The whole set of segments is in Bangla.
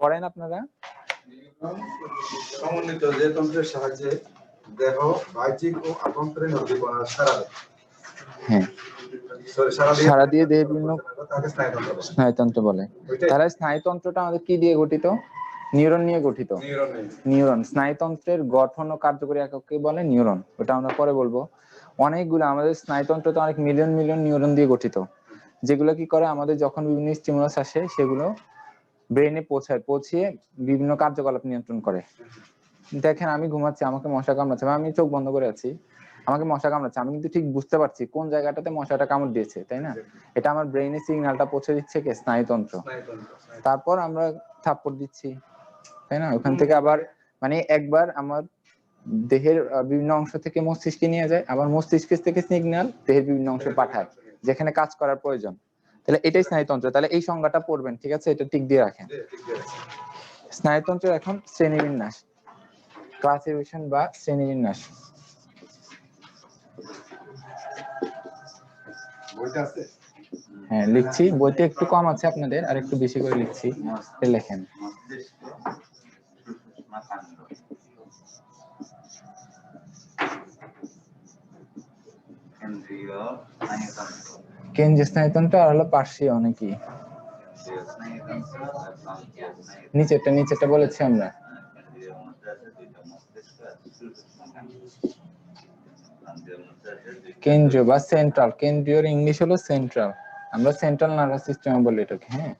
করেন আপনারা? সমন্বিত যে তন্ত্রের সাহায্যে দেহ বাহ্যিক ও আভ্যন্তরীণ উদ্দীপনা সারা দেয়। হ্যাঁ, সারা দিয়ে দেহের বিভিন্ন স্নায়ুতন্ত্র বলে। তাহলে স্নায়ুতন্ত্রটা আমাদের কি দিয়ে গঠিত? নিউরন নিয়ে গঠিত। নিউরন স্নায়ুতন্ত্রের গঠন ও কার্যকরী এককে বলে নিউরন। ওটা আমরা পরে বলবো। অনেকগুলো আমাদের স্নায়ুতন্ত্র তো অনেক মিলিয়ন মিলিয়ন নিউরন দিয়ে গঠিত, যেগুলো কি করে আমাদের যখন বিভিন্ন স্টিমুলাস আসে সেগুলো ব্রেনে পৌঁছিয়ে বিভিন্ন কার্যকলাপ নিয়ন্ত্রণ করে। দেখেন আমি ঘুমাচ্ছি, আমাকে মশা কামড়াচ্ছে, আমি চোখ বন্ধ করে আছি, আমাকে মশা কামড়াচ্ছে, আমি কিন্তু ঠিক বুঝতে পারছি কোন জায়গাটাতে মশাটা কামড় দিয়েছে, তাই না? এটা আমার ব্রেনে সিগন্যালটা পৌঁছে দিচ্ছে কে? স্নায়ুতন্ত্র। তারপর আমরা থাপ্পড় দিচ্ছি, তাই না? ওখান থেকে আবার মানে একবার আমার দেহের বিভিন্ন অংশ থেকে মস্তিষ্কে নিয়ে যায়, আবার মস্তিষ্ক থেকে সিগন্যাল দেহের বিভিন্ন অংশে পাঠায় যেখানে কাজ করার প্রয়োজন। তাহলে এটাই স্নায়ুতন্ত্র। তাহলে এই সংজ্ঞাটা পড়বেন, ঠিক আছে? এটা টিক দিয়ে রাখেন। স্নায়ুতন্ত্রের এখন শ্রেণীবিন্যাস, ক্লাসিফিকেশন বা শ্রেণীবিন্যাস। হ্যাঁ লিখছি, বইতে একটু কম আছে আপনাদের, আর একটু বেশি করে লিখছি, লেখেন। কেন্দ্রীয় স্নায়ুতন্ত্র আর হলো পার্শ্বীয় নাকি? নিচেরটা বলেছি আমরা। কেন্দ্রীয় বা সেন্ট্রাল, কেন্দ্রীয় ইংলিশ হলো সেন্ট্রাল, আমরা সেন্ট্রাল নার্ভাস সিস্টেম বলি এটাকে। হ্যাঁ,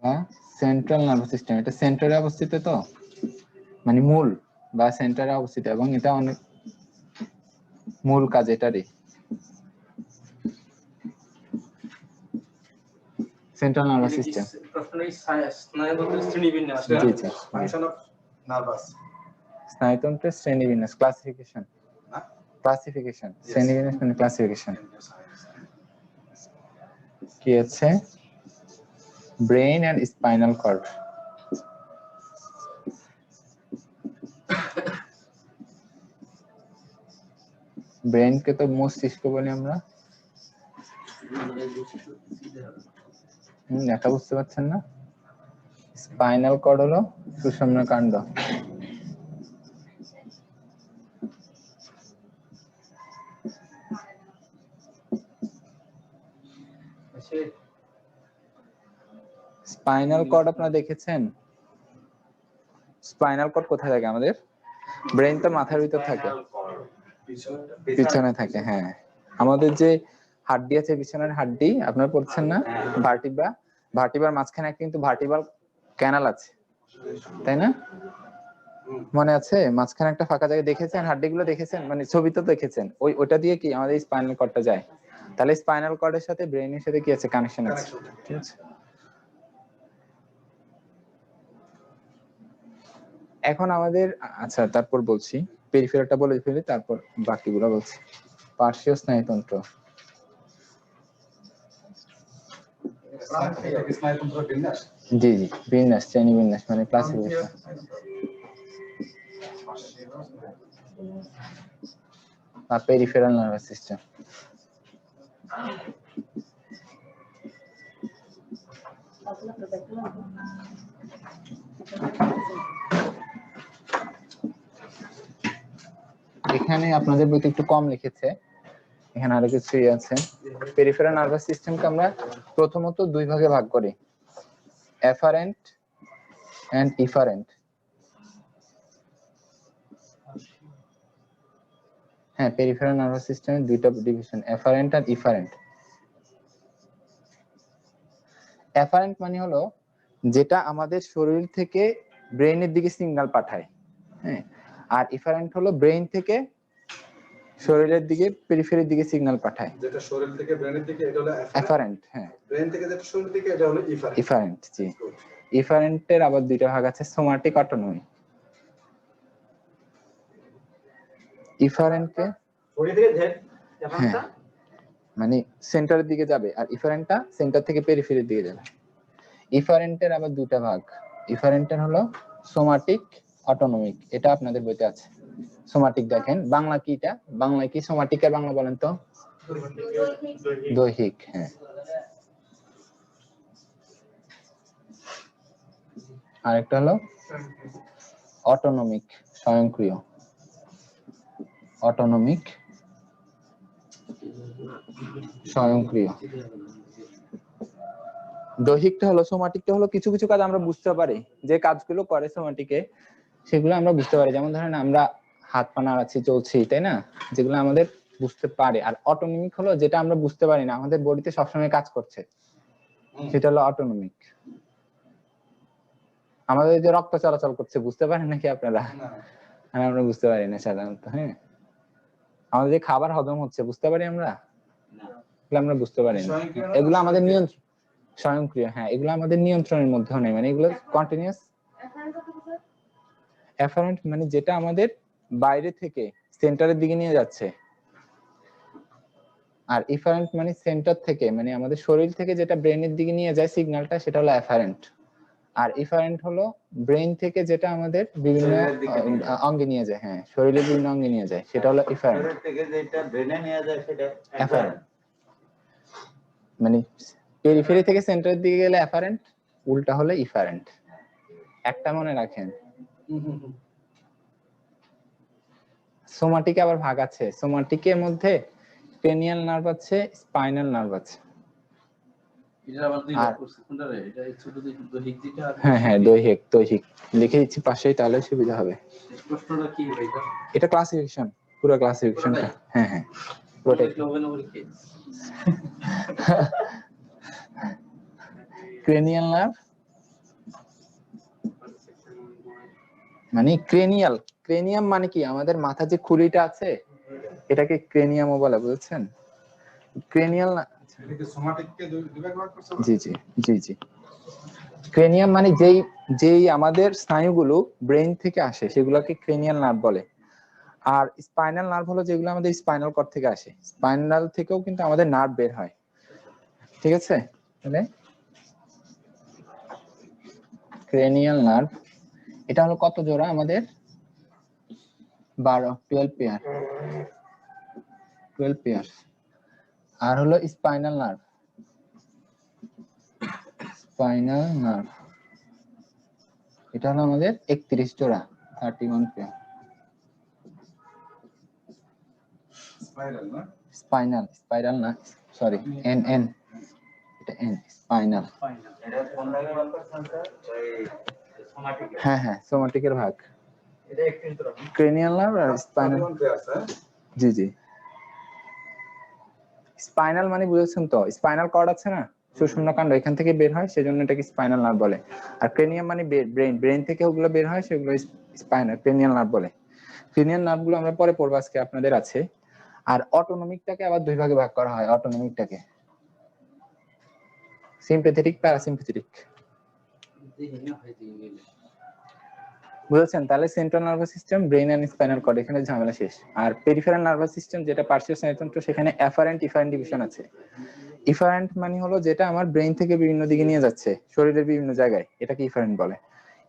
বা সেন্ট্রাল নার্ভাস সিস্টেম, এটা সেন্টারে অবস্থিত, তো মানে মূল বা সেন্টারে অবস্থিত, এবং এটা অনেক মূল কাজ এটারই। সেন্ট্রাল নার্ভাস সিস্টেম স্নায়ুতন্ত্রের শ্রেণীবিন্যাস, ক্লাসিফিকেশন, শ্রেণীবিন্যাস মানে ক্লাসিফিকেশন কি আছে? Brain and spinal cord. Brain কে তো মস্তিষ্ক বলি আমরা। এটা বুঝতে পারছেন না? স্পাইনাল কর্ড হলো সুষুম্না কাণ্ড। স্পাইনাল কর্ড আপনারা দেখেছেন? স্পাইনাল কর্ড কোথায় থাকে আমাদের? ব্রেন তো মাথার ভিতর থাকে, পিছনে থাকে। হ্যাঁ, আমাদের যে হাড্ডি আছে, পিছনের হাড্ডি আপনারা পড়ছেন না? ভার্টিব্রা, ভার্টিব্রার মাঝখানে কিন্তু ভার্টিব্রাল ক্যানাল আছে, তাই না? মনে আছে? মাঝখানে একটা ফাঁকা জায়গা দেখেছেন? হাড্ডিগুলো দেখেছেন, মানে ছবিতে দেখেছেন। ওটা দিয়ে কি আমাদের স্পাইনাল কর্ডটা যায়। তাহলে স্পাইনাল কর্ডের সাথে ব্রেনের সাথে কি আছে? কানেকশন আছে, ঠিক আছে? এখন আমাদের আচ্ছা, তারপর বলছি পেরিফেরালটা বলে ফেলি, তারপর বাকিগুলো বলছি। পার্শ্বীয় স্নায়ুতন্ত্র, জি জি, বিন্যাস, শ্রেণী বিন্যাস মানে ক্লাসিফিকেশন। আর পেরিফেরাল নার্ভাস সিস্টেম, এখানে আপনাদের বইতে একটু কম লিখেছে, এখানে আরো কিছু আছে। পেরিফেরাল নার্ভাস সিস্টেমকে আমরা প্রথমত দুই ভাগে ভাগ করি, এফারেন্ট এন্ড ইফারেন্ট। হ্যাঁ, পেরিফেরাল নার্ভাস সিস্টেমের দুইটা ডিভিশন, এফারেন্ট আর ইফারেন্ট। এফারেন্ট মানে হলো যেটা আমাদের শরীর থেকে ব্রেইনের দিকে সিগন্যাল পাঠায়, হ্যাঁ। আর ইফারেন্ট হলো ব্রেইন থেকে শরীরের দিকে, পেরিফেরির দিকে সিগন্যাল পাঠায়। যেটা শরীর থেকে ব্রেনের দিকে এটা হলো এফারেন্ট। হ্যাঁ, ব্রেন থেকে যেটা শরীর দিকে এটা হলো ইফারেন্ট। ইফারেন্ট, জি। ইফারেন্টের আবার দুইটা ভাগ আছে, সোমাটিক, অটোনমিক। ইফারেন্টকে মানে সেন্টারের দিকে যাবে, আর ইফারেন্টটা সেন্টার থেকে পেরিফেরির দিকে যাবে। ইফারেন্টের আবার দুটা ভাগ, ইফারেন্টের হলো সোমাটিক অটোনমিক, এটা আপনাদের বইতে আছে। সোমাটিক দেখেন, বাংলা কি এটা? বাংলা কি সোমাটিকের বাংলা বলেন তো? দৈহিক। হ্যাঁ, আরেকটা হলো অটোনমিক, স্বয়ংক্রিয়। অটোনমিক, স্বয়ংক্রিয়। দৈহিকটা হলো, সোমাটিকটা হলো কিছু কিছু কাজ আমরা বুঝতে পারি, যে কাজগুলো করে সোমাটিকে সেগুলো আমরা বুঝতে পারি। যেমন ধরেন আমরা হাত পা নাড়াচ্ছি, চলছি, তাই না? যেগুলো আমাদের বুঝতে পারে। আর অটোনমিক হলো যেটা আমরা বুঝতে পারি না, আমাদের বডিতে সবসময় কাজ করছে, সেটা হলো অটোনমিক। আমাদের যে রক্ত চলাচল করছে বুঝতে পারেন নাকি আপনারা? আমরা বুঝতে পারি না সাধারণত। হ্যাঁ, আমাদের যে খাবার হজম হচ্ছে বুঝতে পারি আমরা? আমরা বুঝতে পারি না। এগুলো আমাদের নিয়ন্ত্রণ, স্বয়ংক্রিয়। হ্যাঁ, এগুলো আমাদের নিয়ন্ত্রণের মধ্যেও নেই, মানে এগুলো কন্টিনিউয়াস। অ্যাফারেন্ট মানে যেটা আমাদের বাইরে থেকে সেন্টারের দিকে নিয়ে যাচ্ছে, আর ইফারেন্ট মানে সেন্টার থেকে, মানে আমাদের শরীর থেকে যেটা ব্রেনের দিকে নিয়ে যায় সিগন্যালটা, সেটা হলো অ্যাফারেন্ট। আর ইফারেন্ট হলো ব্রেন থেকে যেটা আমাদের বিভিন্ন অঙ্গে নিয়ে যায়। হ্যাঁ, শরীরের বিভিন্ন অঙ্গে নিয়ে যায়, সেটা হলো ইফারেন্ট। মানে পেরিফেরি থেকে সেন্টারের দিকে গেলে অ্যাফারেন্ট, উল্টা হলে ইফারেন্ট। একটা মনে রাখেন। সোমাটিকে আবার ভাগ আছে। সোমাটিকের মধ্যে ক্রেনিয়াল নার্ভ আছে, স্পাইনাল নার্ভ আছে। হ্যাঁ হ্যাঁ, দৈহিক, দৈহিক লিখে দিচ্ছি পাশেই, তাহলে সুবিধা হবে। এটা ক্লাসিফিকেশন, পুরো ক্লাসিফিকেশনটা। হ্যাঁ হ্যাঁ, ক্রেনিয়াল নার্ভ মানে ক্রেনিয়াল, ক্রেনিয়াম মানে কি? আমাদের মাথা যে খুলিটা আছে এটাকে ক্রেনিয়ামও বলে, বুঝছেন? ক্রেনিয়াল জি জি জি জি। ক্রেনিয়াম মানে যেই যেই আমাদের স্নায়ুগুলো ব্রেইন থেকে আসে সেগুলোকে ক্রেনিয়াল নার্ভ বলে। আর স্পাইনাল নার্ভ হলো যেগুলো আমাদের স্পাইনাল কর্ড থেকে আসে। স্পাইনাল থেকেও কিন্তু আমাদের নার্ভ বের হয়, ঠিক আছে? তাহলে ক্রেনিয়াল নার্ভ এটা হলো কত জোড়া? আমাদের 12 পেয়ার, 12 পেয়ার। আর হলো স্পাইনাল নার্ভ, স্পাইনাল নার্ভ এটা হলো আমাদের 31 জোড়া, 31 পেয়ার। স্পাইনাল, স্পাইরাল না, সরি, এন এন, এটা এন, স্পাইনাল। হ্যাঁ হ্যাঁ, সোমাটিকের ভাগ। ক্রেনিয়াল নার্ভ আর স্পাইনাল। জি জি। স্পাইনাল মানে বুঝেছেন তো, স্পাইনাল কর্ড আছে না, সুষুম্না কাণ্ড, এখান থেকে বের হয়, সেজন্য এটাকে স্পাইনাল নার্ভ বলে। আর ক্রেনিয়াম মানে ব্রেন, ব্রেন থেকে ওগুলো বের হয়, সেগুলো স্পাইনাল, ক্রেনিয়াল নার্ভ বলে। ক্রেনিয়াল নার্ভগুলো আমরা পরে পড়বো, আজকে আপনাদের আছে। আর অটোনমিকটাকে আবার দুই ভাগে ভাগ করা হয়। অটোনমিকটাকে সিম্প্যাথেটিক, প্যারাসিম্প্যাথেটিক, বুঝেছেন? তাহলে central nervous system, brain and spinal cord, এখানে ঝামেলা শেষ। আর পেরিফেরাল নার্ভাস সিস্টেম যেটা পার্শ্ব স্নায়ুতন্ত্র, সেখানে অ্যাফারেন্ট, ইফারেন্ট ডিভিশন আছে। ইফারেন্ট মানে হলো যেটা আমার ব্রেইন থেকে বিভিন্ন দিকে নিয়ে যাচ্ছে শরীরের বিভিন্ন জায়গায়, এটাকে ইফারেন্ট বলে।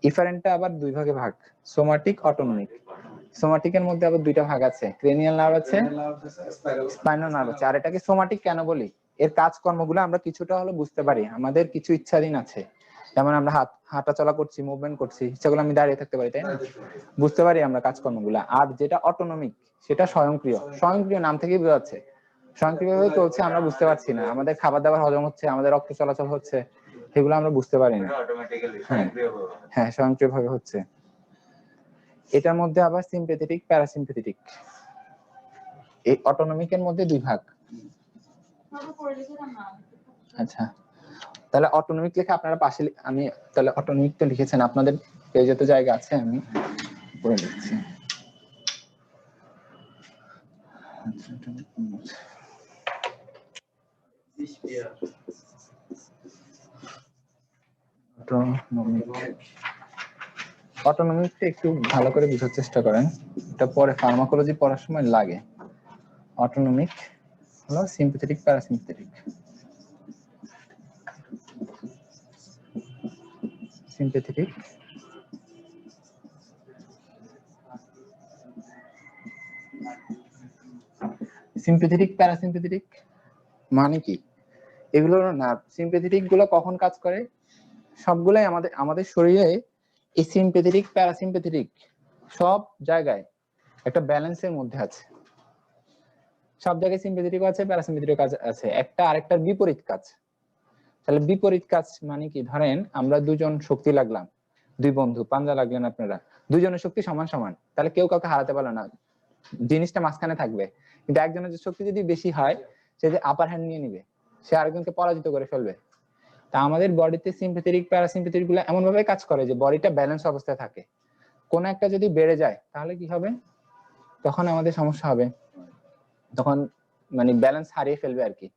ইফারেন্টটা আবার দুই ভাগে ভাগ, সোমাটিক, অটোনমিক। সোমাটিকের মধ্যে আবার দুইটা ভাগ আছে, ক্রেনিয়াল নার্ভ আছে, স্পাইনাল নার্ভ আছে। আর এটাকে সোমাটিক কেন বলি? এর কাজকর্মগুলো আমরা কিছুটা হলো বুঝতে পারি, আমাদের কিছু ইচ্ছাধীন আছে। যেমন আমরা হাঁটা চলা করছি, মুভমেন্ট করছি, সেগুলো আমি দাঁড়িয়ে থাকতে পারি, তাই না? বুঝতে পারি আমরা কাজকর্মগুলো। আর যেটা অটোনমিক সেটা স্বয়ংক্রিয়। স্বয়ংক্রিয় নাম থেকেই বোঝা যাচ্ছে স্বয়ংক্রিয়ভাবে চলছে, আমরা বুঝতে পারছি না। আমাদের খাবার দাবার হজম হচ্ছে, আমাদের রক্ত চলাচল হচ্ছে, সেগুলো আমরা বুঝতে পারি না। হ্যাঁ, স্বয়ংক্রিয়ভাবে হচ্ছে। এটার মধ্যে আবার সিম্প্যাথেটিক, প্যারাসিম্প্যাথেটিক। এই অটোনমিকের মধ্যে দুই ভাগ। আচ্ছা, তাহলে অটোনমিক লেখা আপনারা পাশে, আমি তাহলে অটোনমিক তো লিখেছেন, আপনাদের পেজে তো জায়গা আছে, আমি পড়ে লিখছি। অটোনমিকটা একটু ভালো করে বোঝার চেষ্টা করেন, এটা পরে ফার্মাকোলজি পড়ার সময় লাগে। অটোনমিক হলো sympathetic, parasympathetic. Sympathetic, sympathetic parasympathetic মানে কি? এগুলো নার্ভ। সিম্প্যাথেটিক গুলো কখন কাজ করে? সবগুলাই আমাদের শরীরে এই সিম্প্যাথেটিক প্যারাসিম্প্যাথেটিক সব জায়গায় একটা ব্যালেন্সের মধ্যে আছে। সব জায়গায় সিম্প্যাথেটিক আছে, প্যারাসিম্প্যাথেটিক কাজ আছে, একটা আরেকটার বিপরীত কাজ। তাহলে বিপরীত কাজ মানে কি? ধরেন আমরা দুজন শক্তি লাগলাম, দুই বন্ধু পাঞ্জা লাগলেন, আপনারা দুজনের শক্তি সমান সমান, তাহলে কেউ কাউকে হারাতে পারলো না, জিনিসটা মাঝখানে থাকবে। কিন্তু একজনের যে শক্তি যদি বেশি হয়, সে যে আপার হ্যান্ড নিয়ে নিবে, সে আরেকজনকে পরাজিত করে ফেলবে। তা আমাদের বডিতে সিম্প্যাথেটিক প্যারাসিম্প্যাথেটিক গুলো এমন ভাবে কাজ করে যে বডিটা ব্যালেন্স অবস্থায় থাকে। কোন একটা যদি বেড়ে যায় তাহলে কি হবে? তখন আমাদের সমস্যা হবে, তখন মানে ব্যালেন্স হারিয়ে ফেলবে আর কি।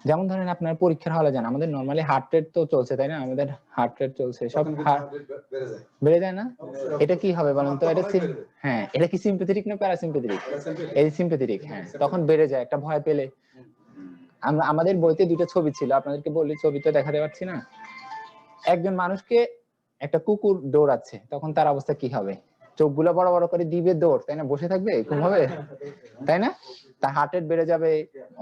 যেমন ধরেন আপনার পরীক্ষার হলে যান, আমাদের নরমালি হার্ট রেট তো চলছে, তাই না? আমাদের হার্ট রেট চলছে, সব বেড়ে যায় না? এটা কি হবে বলেন তো? এটা হ্যাঁ, এটা কি সিম্প্যাথেটিক না প্যারাসিম্প্যাথেটিক? এই সিম্প্যাথেটিক। হ্যাঁ, তখন বেড়ে যায় একটা ভয় পেলে। আমাদের বইতে দুটো ছবি ছিল, আপনাদেরকে বললি, ছবি তো দেখাতে পারছি না। একজন মানুষকে একটা কুকুর দৌড়াচ্ছে, তখন তার অবস্থা কি হবে? চোখগুলো বড় বড় করে দিবে দৌড়, তাই না? বসে থাকবে এরকম ভাবে, তাই না? তার হার্ট রেট বেড়ে যাবে,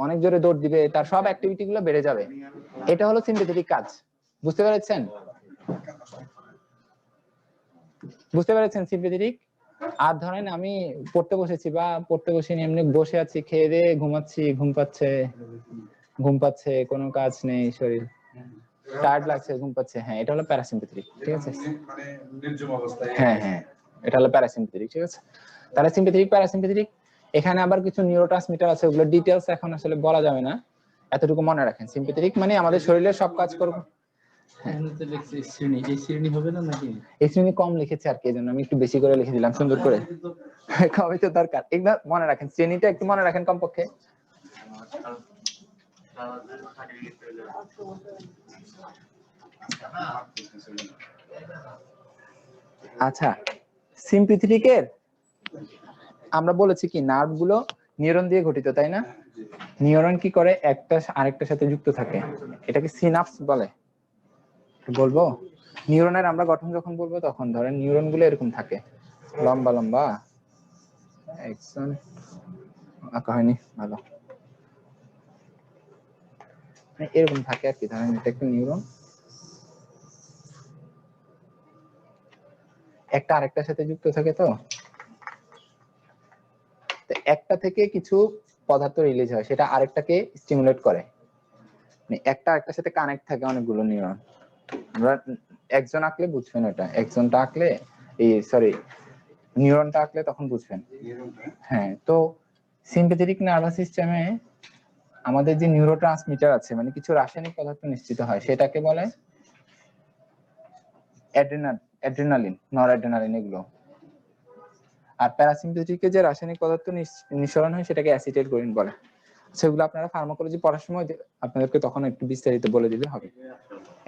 অনেক জোরে দৌড় দিবে, তার সব অ্যাক্টিভিটি গুলো বেড়ে যাবে। এটা হলো সিম্প্যাথেটিক কাজ। বুঝতে পেরেছেন? বুঝতে পেরেছেন সিম্প্যাথেটিক? আর ধরেন আমি পড়তে বসেছি বা পড়তে বসিনি, এমনি বসে আছি, খেয়ে দিয়ে ঘুমাচ্ছি, ঘুম পাচ্ছে, কোনো কাজ নেই, শরীর টায়ার্ড লাগছে, ঘুম পাচ্ছে, হ্যাঁ, এটা হলো প্যারাসিম্প্যাথেটিক। ঠিক আছে? মানে নির্জীব অবস্থায়। হ্যাঁ হ্যাঁ, এটা হলো প্যারাসিম্প্যাথেটিক। ঠিক আছে? তাহলে সিম্প্যাথেটিক প্যারাসিম্প্যাথেটিক, এখানে আবার কিছু নিউরোট্রান্সমিটার আছে, ওগুলো ডিটেইলস এখন আসলে বলা যাবে না, এতটুকু মনে রাখেন। সিম্প্যাথেটিক মানে আমাদের শরীরের সব কাজ করবে। এই শ্রেণী কম লিখেছে আর কি, এজন্য আমি একটু বেশি করে লিখে দিলাম সুন্দর করে। কবে তো দরকার, একবার মনে রাখেন, শ্রেণীটা একটু মনে রাখেন কমপক্ষে। আচ্ছা, সিম্প্যাথেটিকের আমরা বলেছি কি নার্ভ গুলো নিউরন দিয়ে গঠিত, তাই না? নিউরন কি করে? একটা আরেকটার সাথে যুক্ত থাকে, এটাকে সিনাপস বলে। বলবো নিউরনের আমরা গঠন যখন বলবো, তখন ধরেন নিউরন গুলো এরকম থাকে, লম্বা লম্বা, একজন আঁকা হয়নি ভালো, এরকম থাকে আর কি। ধরেন এটা একটা নিউরন, একটা আরেকটার সাথে যুক্ত থাকে, তো একটা থেকে কিছু পদার্থ রিলিজ হয়, সেটা আরেকটাকে স্টিমুলেট করে। একটা আরেকটার সাথে কানেক্ট থাকে অনেকগুলো নিউরন। আমরা একজন আঁকলে বুঝবেন, এটা একজনটা আঁকলে, এই সরি নিউরনটা আঁকলে তখন বুঝবেন। হ্যাঁ, তো সিম্প্যাথেটিক নার্ভাস সিস্টেমে আমাদের যে নিউরোট্রান্সমিটার আছে, মানে কিছু রাসায়নিক পদার্থ নিশ্চিত হয়, সেটাকে বলে অ্যাড্রিনালিন, নরঅ্যাড্রিনালিন এগুলো। আর প্যারাসিম্প্যাথেটিকে যে রাসায়নিক পদার্থ নিঃসরণ হয়, সেটাকে অ্যাসিটাইলকোলিন বলে। সেগুলো আপনারা ফার্মাকোলজি পড়ার সময় আপনাদেরকে তখন একটু বিস্তারিত বলে দিলে হবে,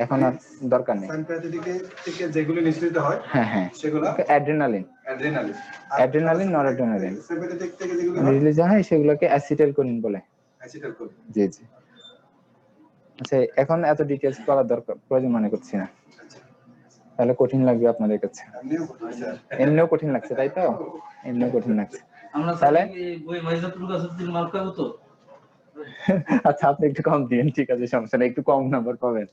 এখন আর দরকার নেই। সিম্প্যাথেটিকে থেকে যেগুলো নিঃসৃত হয়, হ্যাঁ হ্যাঁ, সেগুলো অ্যাড্রিনালিন, অ্যাড্রিনালিন, নরঅ্যাড্রিনালিন সিম্প্যাথেটিক থেকে যেগুলো রিলিজ হয়, সেগুলোকে অ্যাসিটাইলকোলিন বলে। অ্যাসিটাইলকোলিন। জি জি। আচ্ছা, এখন এত ডিটেইলস বলার দরকার প্রয়োজন মনে করছি না, তাহলে কঠিন লাগবে আপনাদের কাছে। এমনিও কঠিন লাগছে, তাই তো? এমনিও কঠিন লাগছে। তাহলে আচ্ছা, আপনি একটু কম দিন, ঠিক আছে, সমস্যা নেই, একটু কম নাম্বার পাবেন।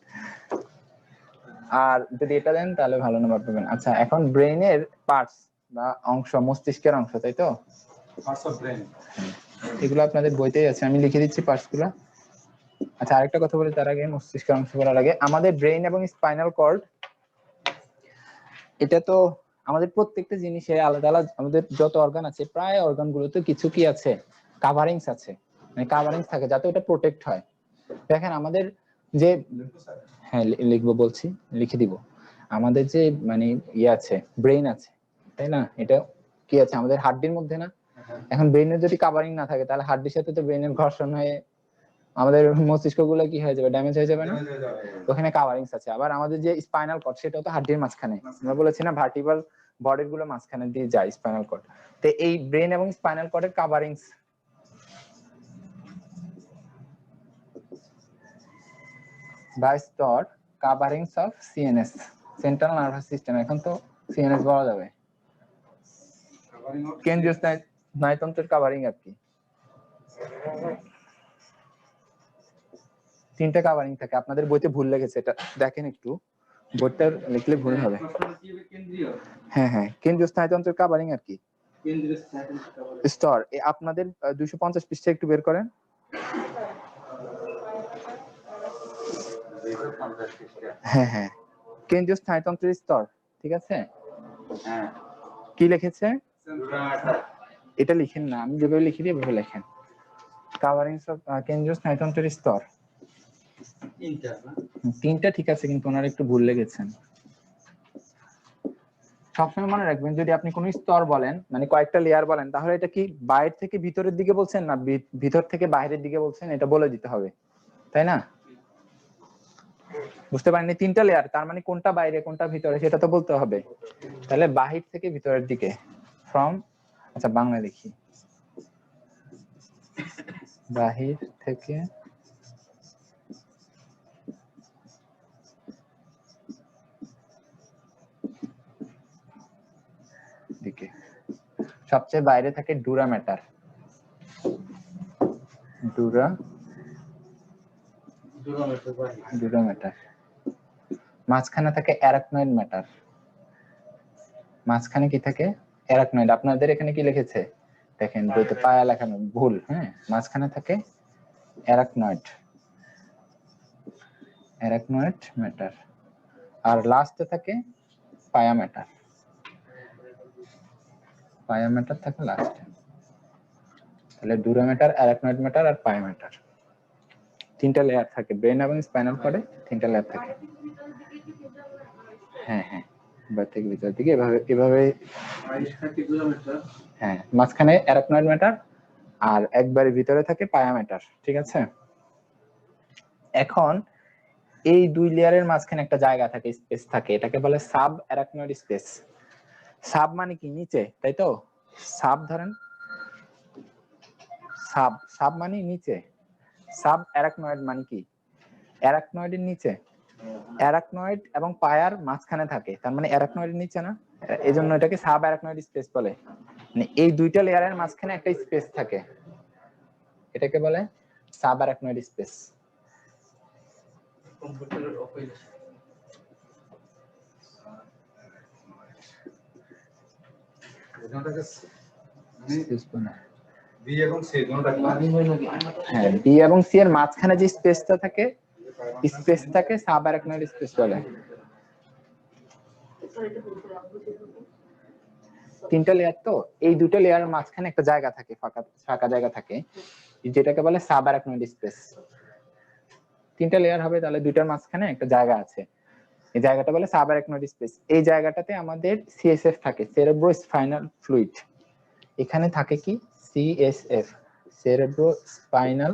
আর যদি এটা দেন তাহলে ভালো নাম্বার পাবেন। আচ্ছা, এখন ব্রেইনের পার্টস বা অংশ, মস্তিষ্কের অংশ, তাই তো? পার্টস অফ ব্রেইন, এগুলো আপনাদের বইতেই আছে, আমি লিখে দিচ্ছি পার্টস গুলো। আচ্ছা, আরেকটা কথা বলি তার আগে, মস্তিষ্কের অংশ বলার আগে, আমাদের ব্রেইন এবং স্পাইনাল কর্ড, এটা তো আমাদের প্রত্যেকটা জিনিসে আলাদা আলাদা, আমাদের যত অর্গান আছে প্রায় অর্গান গুলোতে কিছু কি আছে, কাভারিংস আছে, মানে কাভারিংস থাকে যাতে ওটা প্রোটেক্ট হয়। দেখেন আমাদের যে, হ্যাঁ লিখবো বলছি, লিখে দিব। আমাদের যে মানে ইয়ে আছে, ব্রেইন আছে, তাই না? এটা কি আছে আমাদের হাড্ডির মধ্যে না? এখন ব্রেইনের যদি কাভারিং না থাকে, তাহলে হাড্ডির সাথে তো ব্রেইনের ঘর্ষণ হয়ে আমাদের মস্তিষ্ক গুলো কি হয়ে যাবে, ড্যামেজ হয়ে যাবে না? ওখানে কাভারিংস আছে। আবার আমাদের যে স্পাইনাল কর্ড, সেটাও তো হাড্ডির মাঝখানে, আমরা বলেছি না ভার্টিব্রাল বডির গুলো মাঝখানে দিয়ে যায় স্পাইনাল কর্ড। তো এই ব্রেন এবং স্পাইনাল কর্ডের কাভারিংস বা স্তর, coverings of CNS, central nervous system, এখন তো সিএনএস বলা যাবে, কেন্দ্রীয় স্নায়ুতন্ত্রের কাভারিং আর কি। তিনটা কাভারিং থাকে, আপনাদের বইতে ভুল লেগেছে, এটা দেখেন একটু, বইটা লিখলে ভুল হবে। হ্যাঁ হ্যাঁ, কেন্দ্রীয় স্নায়ুতন্ত্রের কাভারিং আর কি স্তর। আপনাদের 250 পৃষ্ঠা একটু বের করেন। হ্যাঁ হ্যাঁ, কেন্দ্রীয় স্নায়ুতন্ত্রের স্তর, ঠিক আছে। হ্যাঁ, কি লিখেছে? এটা লিখেন না, আমি যেভাবে লিখি দিই এভাবে লেখেন। কাভারিং অফ কেন্দ্রীয় স্নায়ুতন্ত্রের স্তর তিনটা, ঠিক আছে, কিন্তু ওনারা একটু ভুল লেগেছেন। সবসময় মনে রাখবেন, যদি আপনি কোন স্তর বলেন, মানে কয়েকটা লেয়ার বলেন, তাহলে এটা কি বাইরে থেকে ভিতরের দিকে বলছেন না ভিতর থেকে বাইরের দিকে বলছেন, এটা বলে দিতে হবে, তাই না? বুঝতে পারেননি? তিনটা লেয়ার, তার মানে কোনটা বাইরে কোনটা ভিতরে সেটা তো বলতে হবে। তাহলে বাহির থেকে ভিতরের দিকে, ফ্রম, আচ্ছা বাংলা লিখি, বাহির থেকে দিকে। সবচেয়ে বাইরে থাকে ডুরা ম্যাটার, ডুরা ম্যাটার। মাঝখানে থাকে অ্যারাকনয়েড ম্যাটার। মাঝখানে কি থাকে? অ্যারাকনয়েড। আপনাদের এখানে কি লিখেছে দেখেন, বইতে পায়া লেখানো ভুল। হ্যাঁ, মাঝখানে থাকে অ্যারাকনয়েড, অ্যারাকনয়েড ম্যাটার। আর লাস্টে থাকে পায়া ম্যাটার, পায়া ম্যাটার থাকে লাস্টে। তাহলে ডুরা ম্যাটার, অ্যারাকনয়েড ম্যাটার আর পায়া ম্যাটার, তিনটা লেয়ার থাকে ব্রেন এবং স্পাইনাল কর্ডে, তিনটা লেয়ার থাকে। হ্যাঁ হ্যাঁ, বাইরে থেকে ভিতর দিকে এভাবে এভাবে। হ্যাঁ, মাঝখানে অ্যারাকনয়েড ম্যাটার আর একবারে ভিতরে থাকে পায়া ম্যাটার, ঠিক আছে। এখন এই দুই লেয়ারের মাঝখানে একটা জায়গা থাকে, স্পেস থাকে, এটাকে বলে সাব অ্যারাকনয়েড স্পেস। সাব মানে কি? নিচে, তাই তো? সাব ধরেন, সাব, সাব মানে নিচে। সাব অ্যারাকনয়েড মানে কি? অ্যারাকনয়েডের নিচে। অ্যারাকনয়েড এবং পায়ার মাঝখানে থাকে, তার মানে অ্যারাকনয়েডের নিচে না, এজন্য এটাকে সাব অ্যারাকনয়েড স্পেস বলে। মানে এই দুইটা লেয়ারের মাঝখানে একটা স্পেস থাকে, এটাকে বলে সাব অ্যারাকনয়েড স্পেস। কম্পিউটারের অফিস বি এবং সি দুটোটাকে, হ্যাঁ, বি এবং সি এর মাঝখানে যে স্পেসটা থাকে, স্পেসটাকে সাব অ্যারাকনয়েড স্পেস বলে। তিনটা লেয়ার তো, এই দুটো লেয়ারের মাঝখানে একটা জায়গা থাকে, ফাঁকা ফাঁকা জায়গা থাকে, যেটাকে বলে সাব অ্যারাকনয়েড স্পেস। তিনটা লেয়ার হবে, তাহলে দুইটার মাঝখানে একটা জায়গা আছে, এই জায়গাটা বলে সাব অ্যারাকনয়েড স্পেস। এই জায়গাটাতে আমাদের সিএসএফ থাকে, সেরেব্রো স্পাইনাল ফ্লুইড। এখানে থাকে কি? CSF, সেরেব্রো spinal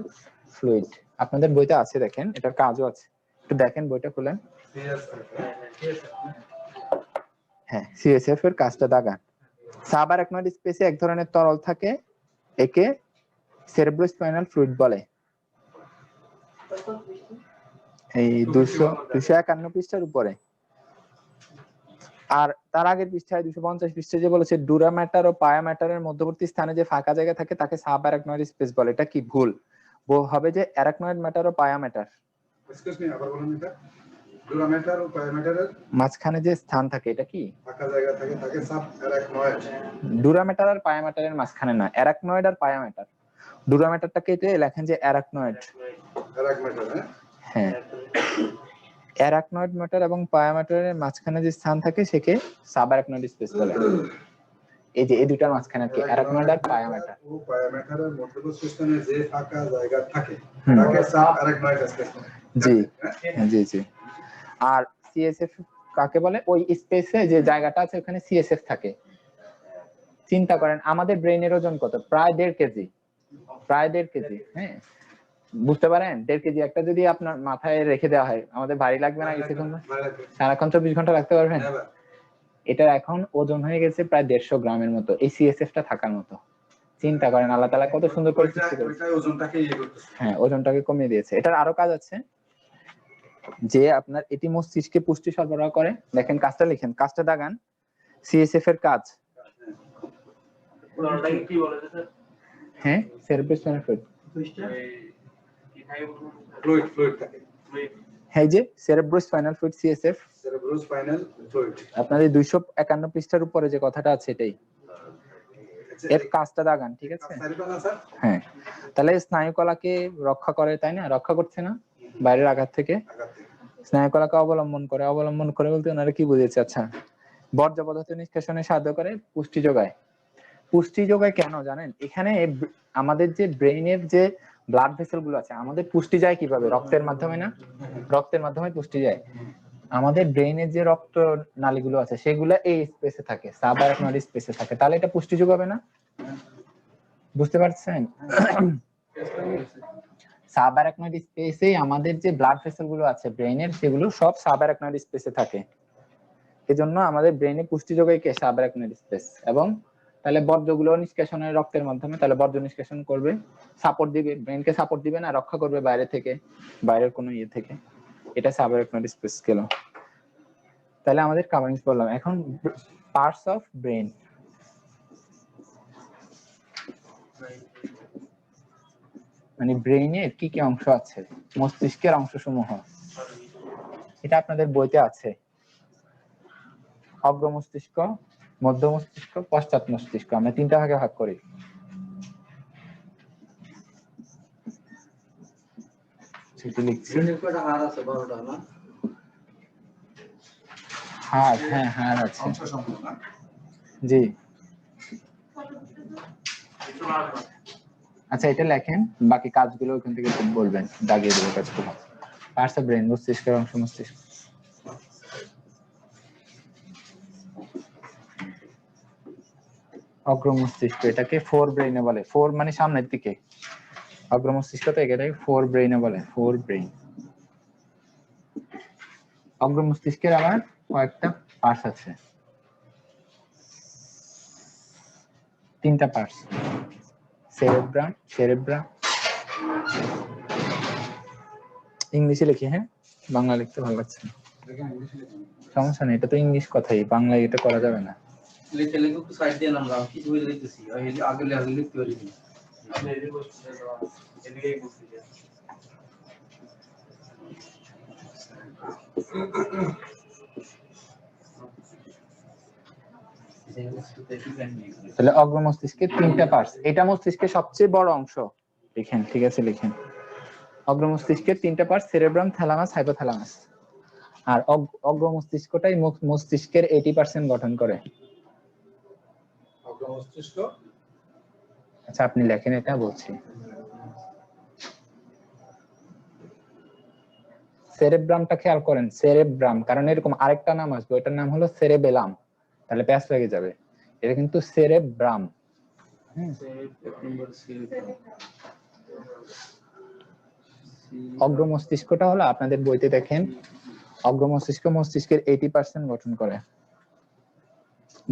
fluid. আপনাদের বইতে আছে, দেখেন, এটার কাজও আছে, একটু দেখেন বইটা খুলেন। হ্যাঁ, সিএসএফ এর কাজটা দাগান। সাব অ্যারাকনয়েড স্পেসে এক ধরনের তরল থাকে, একে সেরেব্রো স্পাইনাল ফ্লুইড বলে। এই 251 পৃষ্ঠার উপরে। আর তার আগের পৃষ্ঠায় 250 পৃষ্ঠায় যে বলেছে ডুরা ম্যাটার ও পায়া ম্যাটারের মধ্যবর্তী স্থানে যে ফাঁকা জায়গা থাকে তাকে সাব অ্যারাকনয়েড স্পেস বলে। এটা কি ভুল? হবে যে অ্যারাকনয়েড ম্যাটার ও পায়া ম্যাটার। এক্সকিউজ মি, আবার বলুন। এটা ডুরা ম্যাটার ও পায়া ম্যাটারের মাঝখানে যে স্থান থাকে, এটা কি? ফাঁকা জায়গা থাকে, তাকে সাব অ্যারাকনয়েড। ডুরা ম্যাটার আর পায়া ম্যাটারের মাঝখানে না, অ্যারাকনয়েড আর পায়া ম্যাটার। ডুরা ম্যাটারটাকে কেটে লেখেন যে অ্যারাকনয়েড। হ্যাঁ, অ্যারাকনয়েড ম্যাটার এবং পায়া ম্যাটারের মাঝখানে যে স্থান থাকে সেকে সাব অ্যারাকনয়েড স্পেস বলে। এই যে এই দুটার মাঝখানে কি অ্যারাকনয়েড আর পায়া ম্যাটার। ও পায়া ম্যাটারের মধ্যবর্তী স্থানে যে ফাঁকা জায়গা থাকে তাকে সাব অ্যারাকনয়েড স্পেস বলে। জি জি জি। আর সিএসএফ কাকে বলে? ওই স্পেসে যে জায়গাটা আছে ওখানে সিএসএফ থাকে। চিন্তা করেন আমাদের ব্রেইনের ওজন কত? প্রায় 1.5 কেজি, প্রায় 1.5 কেজি। হ্যাঁ, বুঝতে পারেন? 1.5 কেজি একটা যদি আপনার মাথায় রেখে দেওয়া হয়, আমাদের ভারী লাগবে না কিছুক্ষণ? সারাক্ষণ 24 ঘন্টা রাখতে পারবেন? এটা এখন ওজন হয়ে গেছে প্রায় 150 গ্রামের মতো, এই সিএসএফ টা থাকার মতো। চিন্তা করেন আল্লাহ তাআলা কত সুন্দর করে সৃষ্টি করেছে। হ্যাঁ, ওজনটাকে কমিয়ে দিয়েছে। এটার আরো কাজ আছে, যে আপনার এটি মস্তিষ্কে পুষ্টি সরবরাহ করে। দেখেন কাজটা লিখেন, কাজটা দাগান, সিএসএফ এর কাজ। হ্যাঁ, সেরেব্রো স্পাইনাল ফ্লুইড ফ্লুইড থাকে। এই যে cerebrospinal fluid CSF, cerebrospinal fluid. আপনাদের 251 পৃষ্ঠার উপরে যে কথাটা আছে এটাই, এর কাজটা দাগান, ঠিক আছে? হ্যাঁ, তাহলে স্নায়ুকলাকে রক্ষা করে, তাই না? রক্ষা করছে না বাইরের আঘাত থেকে, স্নায়ুকলাকে অবলম্বন করে বলতে ওনারা কি বুঝেছে? আচ্ছা, বর্জ্য পদার্থ নিষ্কাশনে সাহায্য করে, পুষ্টি যোগায়। পুষ্টি যোগায় কেন জানেন? এখানে আমাদের যে ব্রেইনের যে ব্লাড ভেসেল গুলো আছে, আমাদের পুষ্টি যায় কিভাবে? রক্তের মাধ্যমে না? রক্তের মাধ্যমে পুষ্টি যায়। আমাদের ব্রেইনের যে রক্ত নালীগুলো আছে সেগুলো এই স্পেসে থাকে, সাবআরাকনয়েড স্পেসে থাকে, তাহলে এটা পুষ্টি যোগাবে না? বুঝতে পারছেন? সাবআরাকনয়েড স্পেসে আমাদের যে ব্লাড ভেসেল গুলো আছে ব্রেইনের, সেগুলো সব সাবআরাকনয়েড স্পেসে থাকে। এজন্য আমাদের ব্রেইনে পুষ্টি যোগায় কে? সাবআরাকনয়েড স্পেস। এবং তাহলে বর্জ্যগুলো নিষ্কাশনের রক্তের মাধ্যমে, তাহলে বর্জ্য নিষ্কাশন করবে, সাপোর্ট দিবে, ব্রেইনকে সাপোর্ট দিবে না, রক্ষা করবে বাইরে থেকে, বাইরের কোনো ইয়ে থেকে। এটা সাবআরাকনয়েড স্পেস গেল। তাহলে আমাদের কাভারিংস বললাম। এখন পার্টস অফ ব্রেইন, মানে ব্রেইনের কি কি অংশ আছে, মস্তিষ্কের অংশসমূহ, এটা আপনাদের বইতে আছে। অগ্র মস্তিষ্ক, মধ্য মস্তিষ্ক, পশ্চাৎ মস্তিষ্ক, আমরা তিনটা ভাগে ভাগ করি। হাড়, হ্যাঁ হাড় আছে, জি। আচ্ছা, এটা লেখেন, বাকি কাজগুলো ওখান থেকে বলবেন, দাগিয়ে দেবো কাজগুলো। পার্টস অফ ব্রেন, মস্তিষ্কের অংশ, মস্তিষ্ক। অগ্র মস্তিষ্ক, এটাকে ফোর ব্রেইনে বলে। ফোর মানে সামনের দিকে, অগ্র মস্তিষ্ক তো এটাকে ফোর ব্রেইনে বলে, ফোর ব্রেইন। অগ্র মস্তিষ্কের আবার কয়েকটা পার্টস আছে, তিনটা পার্টস। সেরেব্রাম, ইংলিশে লিখি, হ্যাঁ বাংলা লিখতে ভালো লাগছে না, সমস্যা নেই, এটা তো ইংলিশ কথাই, বাংলায় এটা করা যাবে না। লিখে লিখে একটু সাইড দিয়ে নাম রাখি, কি বলে লিখতেছি আগে লিখতে পারি না। তাহলে অগ্র মস্তিষ্কের তিনটা পার্টস, এটা মস্তিষ্কের সবচেয়ে বড় অংশ, লিখেন, ঠিক আছে লিখেন। অগ্র মস্তিষ্কের তিনটা পার্ট, সেরেব্রাম, থ্যালামাস, হাইপোথ্যালামাস। আর অগ্র মস্তিষ্কটাই মস্তিষ্কের 80% গঠন করে। অগ্র মস্তিষ্ক, আচ্ছা আপনি লেখেন, এটা বলছি। সেরেব্রামটা খেয়াল করেন, সেরেব্রাম, কারণ এরকম আরেকটা নাম আসবে, ওইটার নাম হলো সেরেবেলাম, তাহলে প্যাচ লেগে যাবে। এটা কিন্তু সেরেব্রাম। অগ্র মস্তিষ্কটা হলো, আপনাদের বইতে দেখেন, অগ্র মস্তিষ্ক মস্তিষ্কের 80% গঠন করে।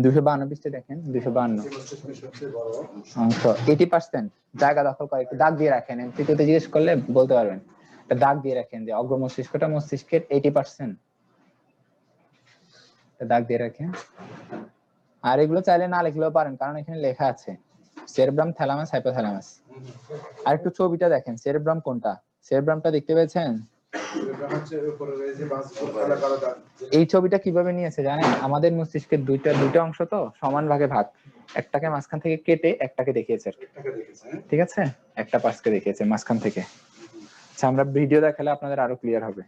252 পৃষ্ঠা দেখেন, 252 অংশ 80% জায়গা দখল করে। একটু দাগ দিয়ে রাখেন, এমসিকিউতে জিজ্ঞেস করলে বলতে পারবেন। একটা দাগ দিয়ে রাখেন যে অগ্র মস্তিষ্কটা মস্তিষ্কের 80%, দাগ দিয়ে রাখেন। আর এগুলো চাইলে না লিখলেও পারেন, কারণ এখানে লেখা আছে সেরেব্রাম, থ্যালামাস, হাইপোথ্যালামাস। আর একটু ছবিটা দেখেন, সেরেব্রাম কোনটা? সেরেব্রামটা দেখতে পেয়েছেন? এই ছবিটা কিভাবে নিয়েছে জানেন? আমাদের মস্তিষ্কের দুইটা অংশ তো সমান ভাগে ভাগ, একটাকে মাঝখান থেকে কেটে একটাকে দেখিয়েছে, ঠিক আছে, একটা পার্টকে দেখিয়েছে মাঝখান থেকে। আচ্ছা, আমরা ভিডিও দেখালে আপনাদের আরো ক্লিয়ার হবে।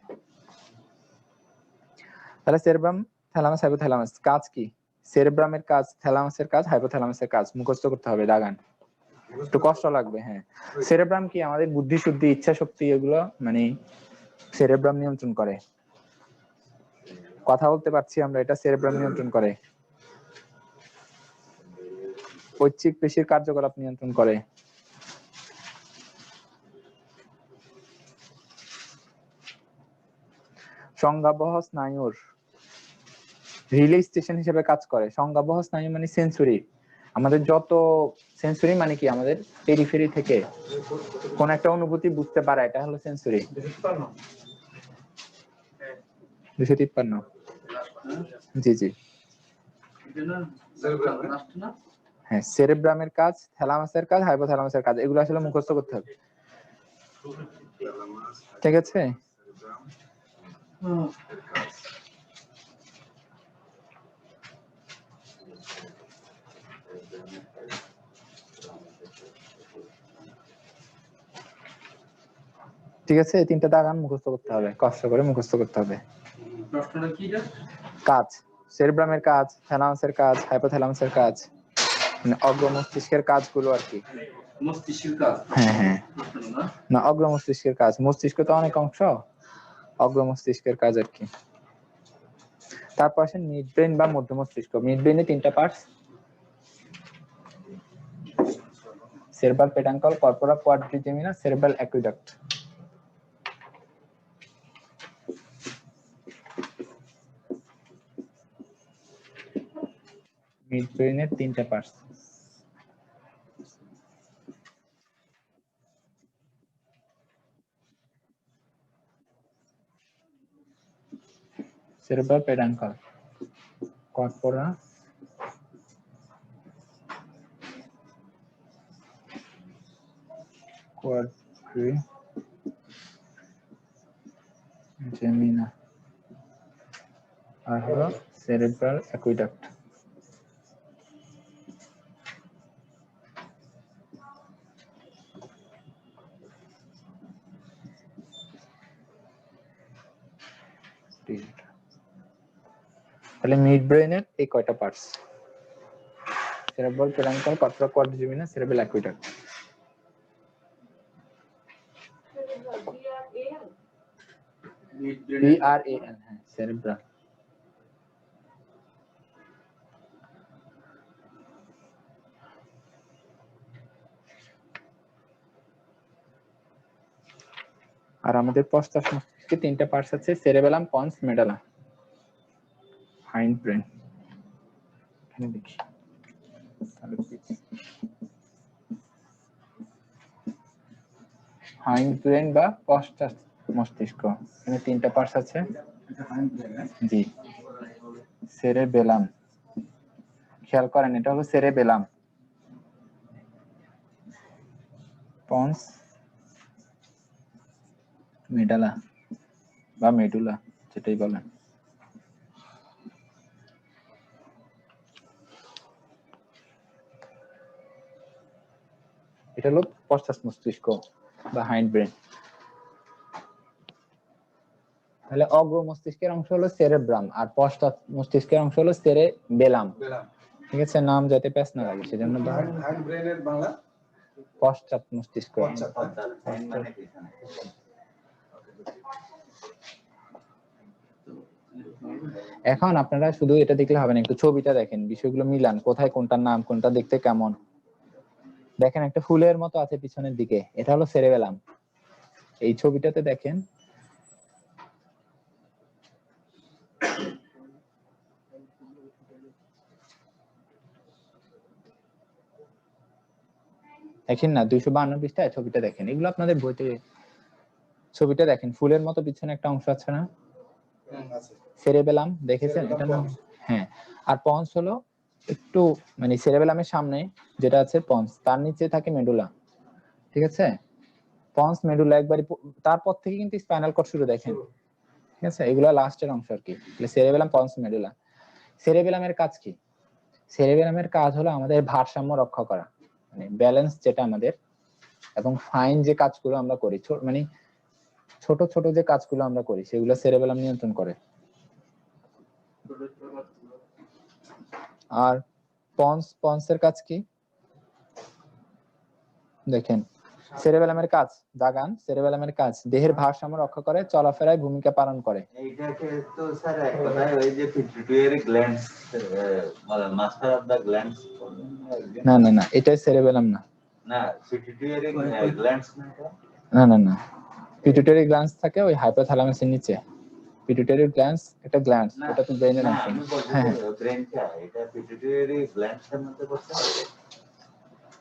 তাহলে সেরেব্রাম, থ্যালামাস, হাইপোথ্যালামাস কাজ কি? সেরেব্রামের কাজ, থ্যালামাসের কাজ, হাইপোথ্যালামাসের কাজ মুখস্থ করতে হবে, দাগান, একটু কষ্ট লাগবে। হ্যাঁ, সেরেব্রাম কি? আমাদের বুদ্ধি শুদ্ধি, ইচ্ছা শক্তি, এগুলো মানে সেরেব্রাম নিয়ন্ত্রণ করে। কথা বলতে পারছি আমরা, এটা সেরেব্রাম নিয়ন্ত্রণ করে। ঐচ্ছিক পেশির কার্যকলাপ নিয়ন্ত্রণ করে। সংজ্ঞাবহ স্নায়ুর রিলে স্টেশন হিসেবে কাজ করে। সংজ্ঞাবহ স্নায়ু মানে সেন্সরি, আমাদের যত সেন্সরি মানে কি, আমাদের পেরিফেরি থেকে কোন একটা অনুভূতি বুঝতে পারা, এটা হলো সেন্সরি। 253, জি জি। হ্যাঁ, সেরেব্রামের কাজ, থ্যালামাসের কাজ, হাইপোথ্যালামাসের কাজ, এগুলো আসলে মুখস্থ করতে হবে। ঠিক আছে? ঠিক আছে, এই তিনটা দাগান মুখস্থ করতে হবে, কষ্ট করে মুখস্থ করতে হবে। প্রশ্নটা কি এটা? কাজ, সেরেব্রামের কাজ, থ্যালামাসের কাজ, হাইপোথ্যালামাসের কাজ, মানে অগ্র মস্তিষ্কের কাজগুলো আর কি। মস্তিষ্কের কাজ। হ্যাঁ হ্যাঁ, প্রশ্ন না? না অগ্র মস্তিষ্কের কাজ, মস্তিষ্ক তো অনেক অংশ, অগ্র মস্তিষ্কের কাজ আর কি। তারপর আসেন মিড ব্রেন বা মধ্য মস্তিষ্ক। মিড ব্রেনে তিনটা parts: cerebral peduncle, corpora quadrigemina, cerebral aqueduct. Mid ব্রেনের তিনটা parts: cerebral peduncle, corpora quadrigemina আর হলো cerebral aqueduct। তাহলে মিড ব্রেনের এই কয়টা parts: cerebral peduncle, corpora quadrigemina, cerebral aqueduct। BRAN, হ্যাঁ, cerebral। আর আমাদের পশ্চাৎ মস্তিষ্কে তিনটা পার্টস আছে: cerebellum, pons, medulla, hind brain. এখানে দেখি হাইন্ড ব্রেন বা পশ্চাৎ মস্তিষ্ক, এখানে তিনটা পার্টস আছে। জি, সেরেবেলাম, খেয়াল করেন এটা হলো সেরেবেলাম, পন্স, মেডালা বা মেডুলা যেটাই বলেন। এটা হলো পশ্চাৎ মস্তিষ্ক বা হাইন্ড ব্রেন। তাহলে অগ্র মস্তিষ্কের অংশ হলো সেরেব্রাম আর পশ্চাৎ মস্তিষ্কের অংশ হলো সেরেবেলাম। ঠিক আছে, নাম যাতে প্যাচ না লাগে সেজন্য হাইন্ড ব্রেনের বাংলা পশ্চাৎ মস্তিষ্ক। এখন আপনারা শুধু এটা দেখলে হবে না, একটু ছবিটা দেখেন, বিষয়গুলো মিলান, কোথায় কোনটার নাম, কোনটা দেখতে কেমন। দেখেন একটা ফুলের মতো আছে পিছনের দিকে, এটা হলো সেরেবেলাম। এই ছবিটাতে দেখেন দেখেন না 252 পৃষ্ঠায় ছবিটা দেখেন, এগুলো আপনাদের বইতে। ছবিটা দেখেন, ফুলের মতো পিছনে একটা অংশ আছে না, সেরেবেলাম, দেখেছেন এটা না? হ্যাঁ। আর পন্স হলো একটু মানে সেরেবেলামের সামনে যেটা আছে পন্স, তার নিচে থাকে মেডুলা। ঠিক আছে, পন্স, মেডুলা একবারই, তারপর থেকে কিন্তু স্পাইনাল কর্ড শুরু, দেখেন। ঠিক আছে, এগুলো লাস্টের অংশ আর কি। সেরেবেলাম, পন্স, মেডুলা। সেরেবেলামের কাজ কি? সেরেবেলামের কাজ হলো আমাদের ভারসাম্য রক্ষা করা, মানে ব্যালেন্স যেটা আমাদের, এবং ফাইন যে কাজগুলো আমরা করি, মানে ছোট ছোট যে কাজগুলো আমরা করি সেগুলো সেরেবেলাম নিয়ন্ত্রণ করে। আর পন্সের কাজ কি দেখেন, সেরেবেলামের কাজ দাগান, সেরেবেলামের কাজ দেহের ভারসাম্য রক্ষা করে, চলাফেরায় ভূমিকা পালন করে। এইটাকে তো স্যার এক কথায় ওই যে pituitary glands, master of the glands. না না না, এটাই সেরেবেলাম না। না, পিটুইটারি গ্ল্যান্ডস না না না, পিটুইটারি গ্ল্যান্ডস থাকে ওই হাইপোথ্যালামাসের নিচে। পিটুইটারি গ্ল্যান্ডস একটা গ্ল্যান্ডস, এটা তো ব্রেইনের অংশ। হ্যাঁ ব্রেনটা এটা পিটুইটারি গ্ল্যান্ডসের মধ্যে পড়ছে।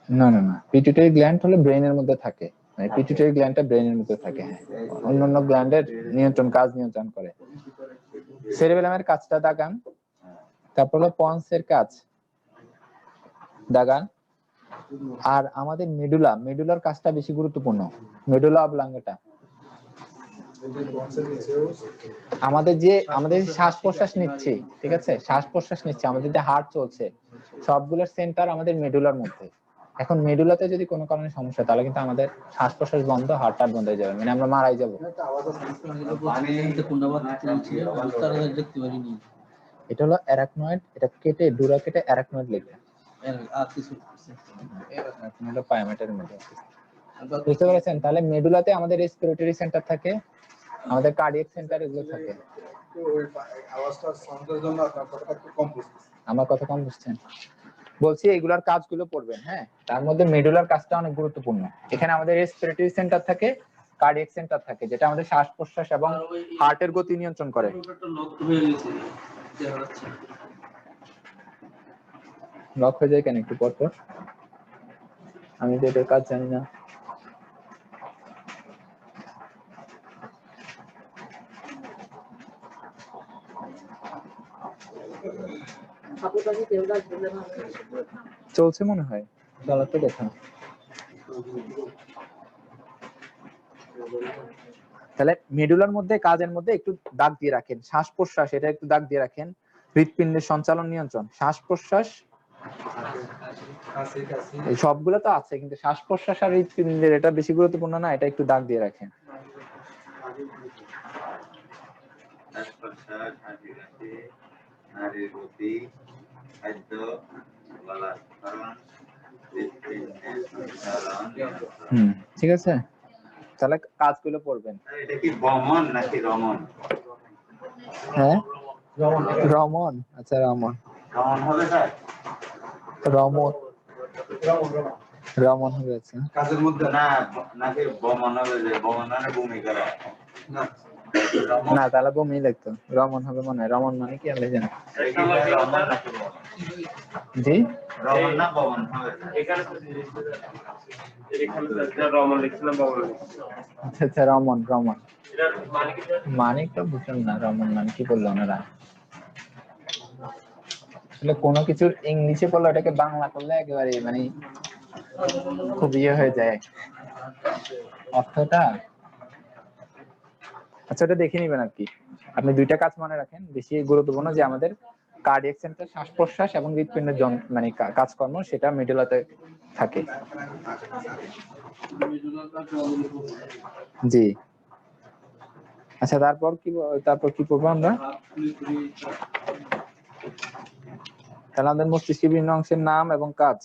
না না না, পিটুইটারি গ্ল্যান্ড হলো ব্রেইনের মধ্যে থাকে, মানে পিটুইটারি গ্ল্যান্ডটা ব্রেইনের মধ্যে থাকে। হ্যাঁ, অন্যান্য গ্ল্যান্ডের নিয়ন্ত্রণ করে। সেরেবেলামের কাজটা দাগান, তারপর হলো পন্সের কাজ দাগান, আর আমাদের মেডুলার কাজটা বেশি গুরুত্বপূর্ণ। মেডুলা অবলাঙ্গটা আমাদের যে শ্বাস প্রশ্বাস নিচ্ছি, ঠিক আছে, শ্বাস প্রশ্বাস নিচ্ছি, আমাদের যে হার্ট চলছে, সবগুলোর সেন্টার আমাদের মেডুলার মধ্যে। এখন মেডুলাতে যদি কোনো কারণে সমস্যা, তাহলে কিন্তু আমাদের শ্বাস প্রশ্বাস বন্ধ, হার্ট বন্ধ হয়ে যাবে, মানে আমরা মারাই যাবো। এটা হলো অ্যারাকনয়েড, এটা কেটে ডুরা কেটে অ্যারাকনয়েড লিখবে। পায়ামেটারের মধ্যে বুঝতে পেরেছেন? তাহলে মেডুলাতে আমাদের রেসপিরেটরি সেন্টার থাকে, আমাদের কার্ডিয়াক সেন্টার এগুলো থাকে। আমার কথা কম বুঝছেন? বলছি এগুলার কাজগুলো পড়বেন, হ্যাঁ। তার মধ্যে মেডুলার কাজটা অনেক গুরুত্বপূর্ণ। এখানে আমাদের রেসপিরেটরি সেন্টার থাকে, কার্ডিয়াক সেন্টার থাকে, যেটা আমাদের শ্বাস প্রশ্বাস এবং হার্টের গতি নিয়ন্ত্রণ করে। লক হয়ে যায় কেন একটু পর পর? আমি তো এটার কাজ জানি না। চলছে মনে হয়, চালাতে দেখা। তাহলে মেডুলার মধ্যে কাজের মধ্যে একটু দাগ দিয়ে রাখেন। শ্বাস প্রশ্বাস এটা একটু দাগ দিয়ে রাখেন। হৃৎপিণ্ডের সঞ্চালন নিয়ন্ত্রণ, শ্বাস প্রশ্বাস, এই সবগুলো তো আছে, কিন্তু শ্বাস প্রশ্বাস আর হৃৎপিণ্ডের এটা বেশি গুরুত্বপূর্ণ না, এটা একটু দাগ দিয়ে রাখেন। ঠিক আছে, তাহলে কাজগুলো পড়বেন। এটা কি বমন নাকি রমন? হ্যাঁ, রমন। আচ্ছা, রমন। রমন হবে স্যার? রমন রমন হবে। আচ্ছা, কাজের মধ্যে না নাকি বমন হবে? যে বমন মানে ভূমিকা না, না, তাহলে বমি লাগতো। রমন হবে মনে হয়। রমন মানে কি আমি জানি। জি, রমন না বমন হবে? এখানে রমন লিখছিলাম, বমন। আচ্ছা আচ্ছা, রমন। মানে তো বুঝলাম না, রমন মানে কি বললো ওনারা? আসলে কোনো কিছুর ইংলিশে বললে এটাকে বাংলা করলে একেবারে মানে খুব ইয়ে হয়ে যায় অর্থটা। আচ্ছা, এটা দেখে নিবেন আর কি। আপনি দুইটা কাজ মনে রাখেন, বেশি গুরুত্বপূর্ণ যে আমাদের কার্ডিয়াক সেন্টার, শ্বাস প্রশ্বাস এবং হৃৎপিণ্ডের মানে কাজকর্ম, সেটা মেডুলাতে থাকে। জি, আচ্ছা, তারপর কি করবো আমরা? তাহলে আমাদের মস্তিষ্কের বিভিন্ন অংশের নাম এবং কাজ।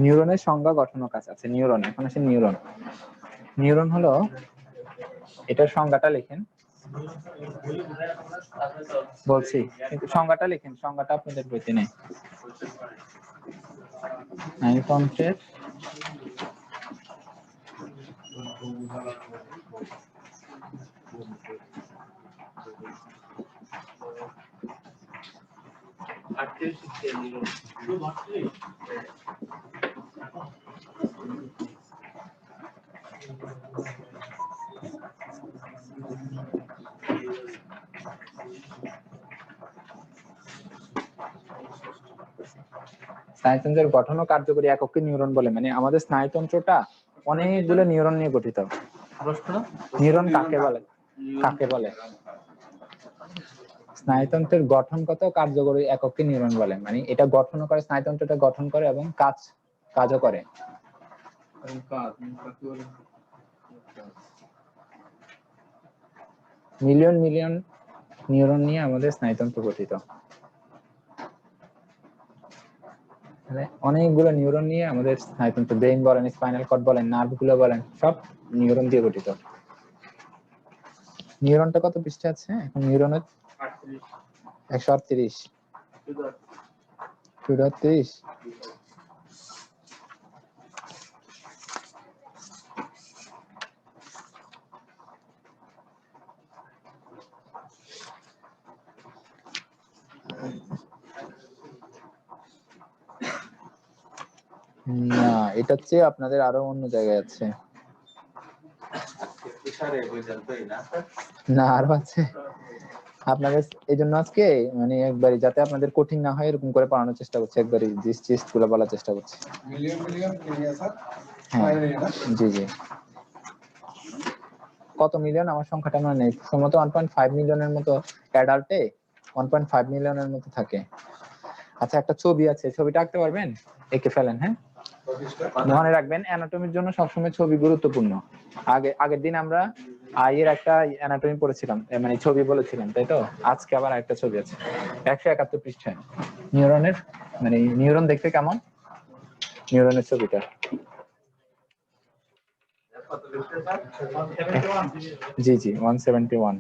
নিউরনের সংজ্ঞা, গঠন ও কাজ। আছে নিউরন, এখন আসে নিউরন। নিউরন হলো, এটার সংজ্ঞাটা লিখেন। বলছি, কিন্তু সংজ্ঞাটা লিখেন, সংজ্ঞাটা আপনাদের বইতে নেই। স্নায়ুতন্ত্রের স্নায়ুতন্ত্রের গঠন ও কার্যকরী এককে নিউরন বলে। মানে আমাদের স্নায়ুতন্ত্রটা অনেকগুলো নিউরন নিয়ে গঠিত। নিউরন কাকে বলে? স্নায়ুতন্ত্রের গঠনগত কার্যকরী এককে নিউরন বলে। মানে এটা গঠন করে, স্নায়ুতন্ত্রটা গঠন করে এবং কাজও করে। মিলিয়ন নিউরন নিয়ে আমাদের স্নায়ুতন্ত্র গঠিত। অনেকগুলো নিউরন নিয়ে আমাদের স্নায়ুতন্ত্র, ব্রেইন বলেন, স্পাইনাল কর্ড বলেন, নার্ভ গুলো বলেন, সব নিউরন দিয়ে গঠিত। নিউরনটা কত পৃষ্ঠা আছে এখন? নিউরনের 138, 238। না, এটা হচ্ছে আপনাদের আরো অন্য জায়গায় আছে। না, আরো আছে। আপনাদের এই জন্য আজকে মানে একবারই যাতে আপনাদের কঠিন না হয় এরকম করে পড়ানোর চেষ্টা করছি, একবারই জিস্ট গুলো বলার চেষ্টা করছি। মিলিয়ন মিলিয়ন নিয়ে স্যার হ্যাঁ না জি জি। কত মিলিয়ন আমার সংখ্যাটা মনে নেই, সম্ভবত 1.5 মিলিয়নের মতো অ্যাডাল্টে 1.5 মিলিয়নের মতো থাকে। আচ্ছা একটা ছবি আছে, ছবিটা আঁকতে পারবেন? এঁকে ফেলেন। হ্যাঁ মনে রাখবেন অ্যানাটমির জন্য সবসময় ছবি গুরুত্বপূর্ণ। আগের দিন আমরা আইয়ের একটা অ্যানাটমি পড়েছিলাম, মানে ছবি বলেছিলাম, তাই তো? আজকে আবার একটা ছবি আছে 171 পৃষ্ঠায়, নিউরনের, মানে নিউরন দেখতে কেমন, নিউরনের ছবিটা। জি জি 171,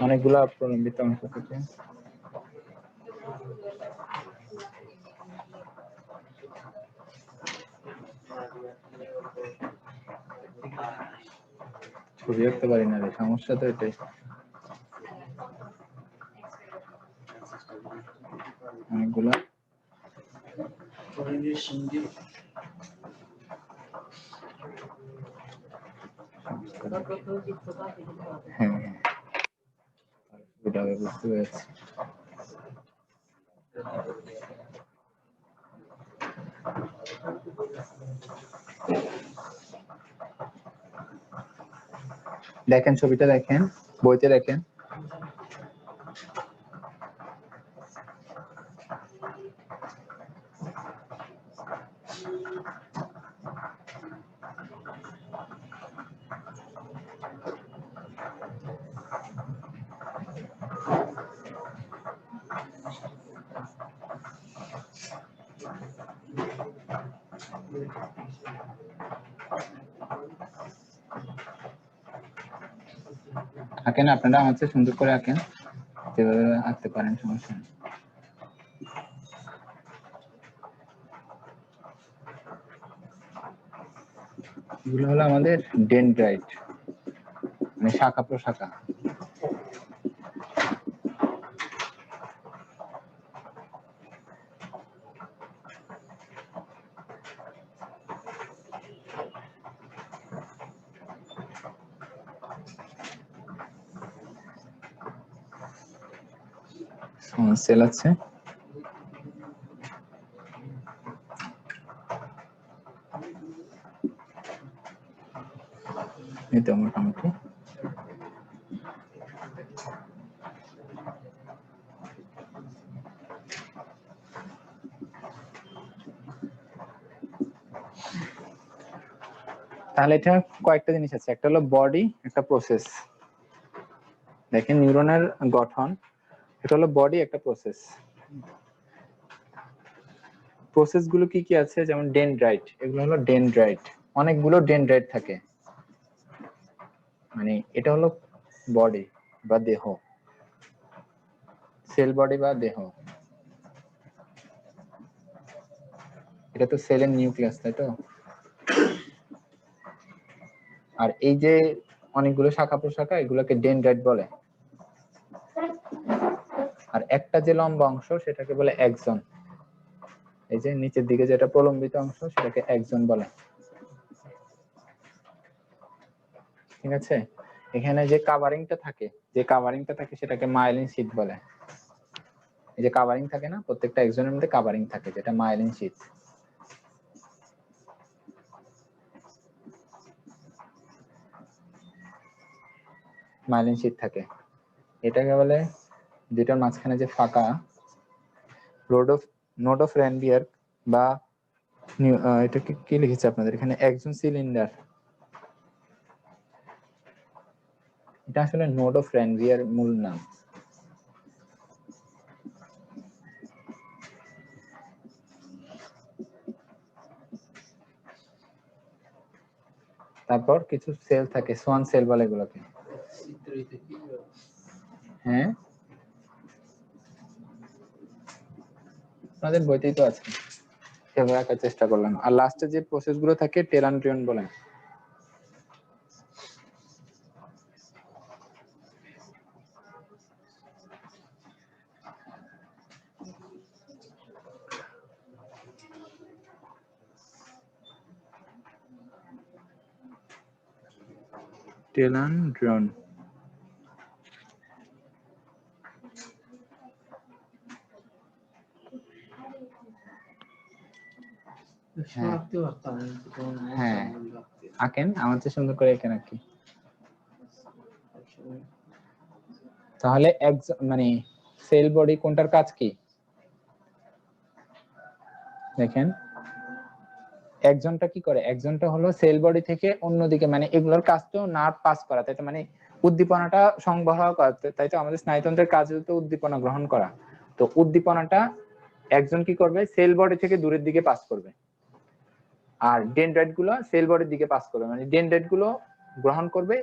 অনেকগুলা প্রলম্বিত অংশ থেকে। ছবি আঁকতে পারি না রে, সমস্যা তো এটাই। অনেকগুলা হ্যাঁ বুঝতে পেরেছি। দেখেন ছবিটা, দেখেন বইতে দেখেন। আঁকেন আপনারা, আমার চেয়ে সুন্দর করে আঁকেন, যেভাবে আঁকতে পারেন সমস্যা নেই। এগুলো হলো আমাদের ডেনড্রাইট, মানে শাখা প্রশাখা। সেল আছে, এই তো মোটামুটি। তাহলে এটা কয়েকটা জিনিস আছে, একটা হলো বডি, একটা প্রসেস। দেখেন নিউরনের গঠন, এটা হলো বডি, একটা প্রসেস। প্রসেস গুলো কি কি আছে, যেমন ডেনড্রাইট, এগুলো হলো ডেনড্রাইট, অনেকগুলো ডেনড্রাইট থাকে। মানে এটা হলো বডি বা দেহ, সেল বডি বা দেহ। এটা তো সেলের নিউক্লিয়াস, তাই তো? আর এই যে অনেকগুলো শাখা প্রশাখা, এগুলোকে ডেনড্রাইট বলে। আর একটা যে লম্বা অংশ সেটাকে বলে এক্সন। এই যে নিচের দিকে যেটা প্রলম্বিত অংশ সেটাকে এক্সন বলে। ঠিক আছে, এখানে যে কাভারিংটা থাকে, সেটাকে মাইলিন শীট বলে। এই যে কাভারিং থাকে না, প্রত্যেকটা এক্সনের মধ্যে কাভারিং থাকে, যেটা মাইলিন শীট। মাইলিন শীট থাকে, এটাকে বলে, যেটার মাঝখানে যে ফাঁকা, নোড অফ রেনবিয়ার বা এটাকে কি লিখেছে আপনাদের এখানে, এক্সন সিলিন্ডার। এটা আসলে নোড অফ রেনবিয়ার মূল নাম। তারপর কিছু সেল থাকে, সোয়ান সেল বলে এগুলোকে। হ্যাঁ আপনাদের বইতেই তো আছে, সেভাবে আঁকার চেষ্টা করলাম। আর লাস্টে যে প্রসেস গুলো থাকে টেলান্ড্রিয়ন বলে। টেলান্ড্রিয়ন একশো রাখতে পারতাম, হ্যাঁ আঁকেন আমার চেয়ে সুন্দর করে এঁকেন আর কি। তাহলে মানে সেল বডি কোনটার কাজ কি দেখেন, একজনটা কি করে, একজনটা হলো সেল বডি থেকে অন্যদিকে, মানে এগুলোর কাজ তো নার্ভ পাস করা, তাই তো, মানে উদ্দীপনাটা সংবহ করা, তাই তো আমাদের স্নায়ুতন্ত্রের কাজ হতো উদ্দীপনা গ্রহণ করা। তো উদ্দীপনাটা একজন কি করবে, সেল বডি থেকে দূরের দিকে পাস করবে, আর ডেনড্রাইট গুলো সেল বডির দিকে পাস করবে, মানে ডেনড্রাইট গুলো গ্রহণ করবে,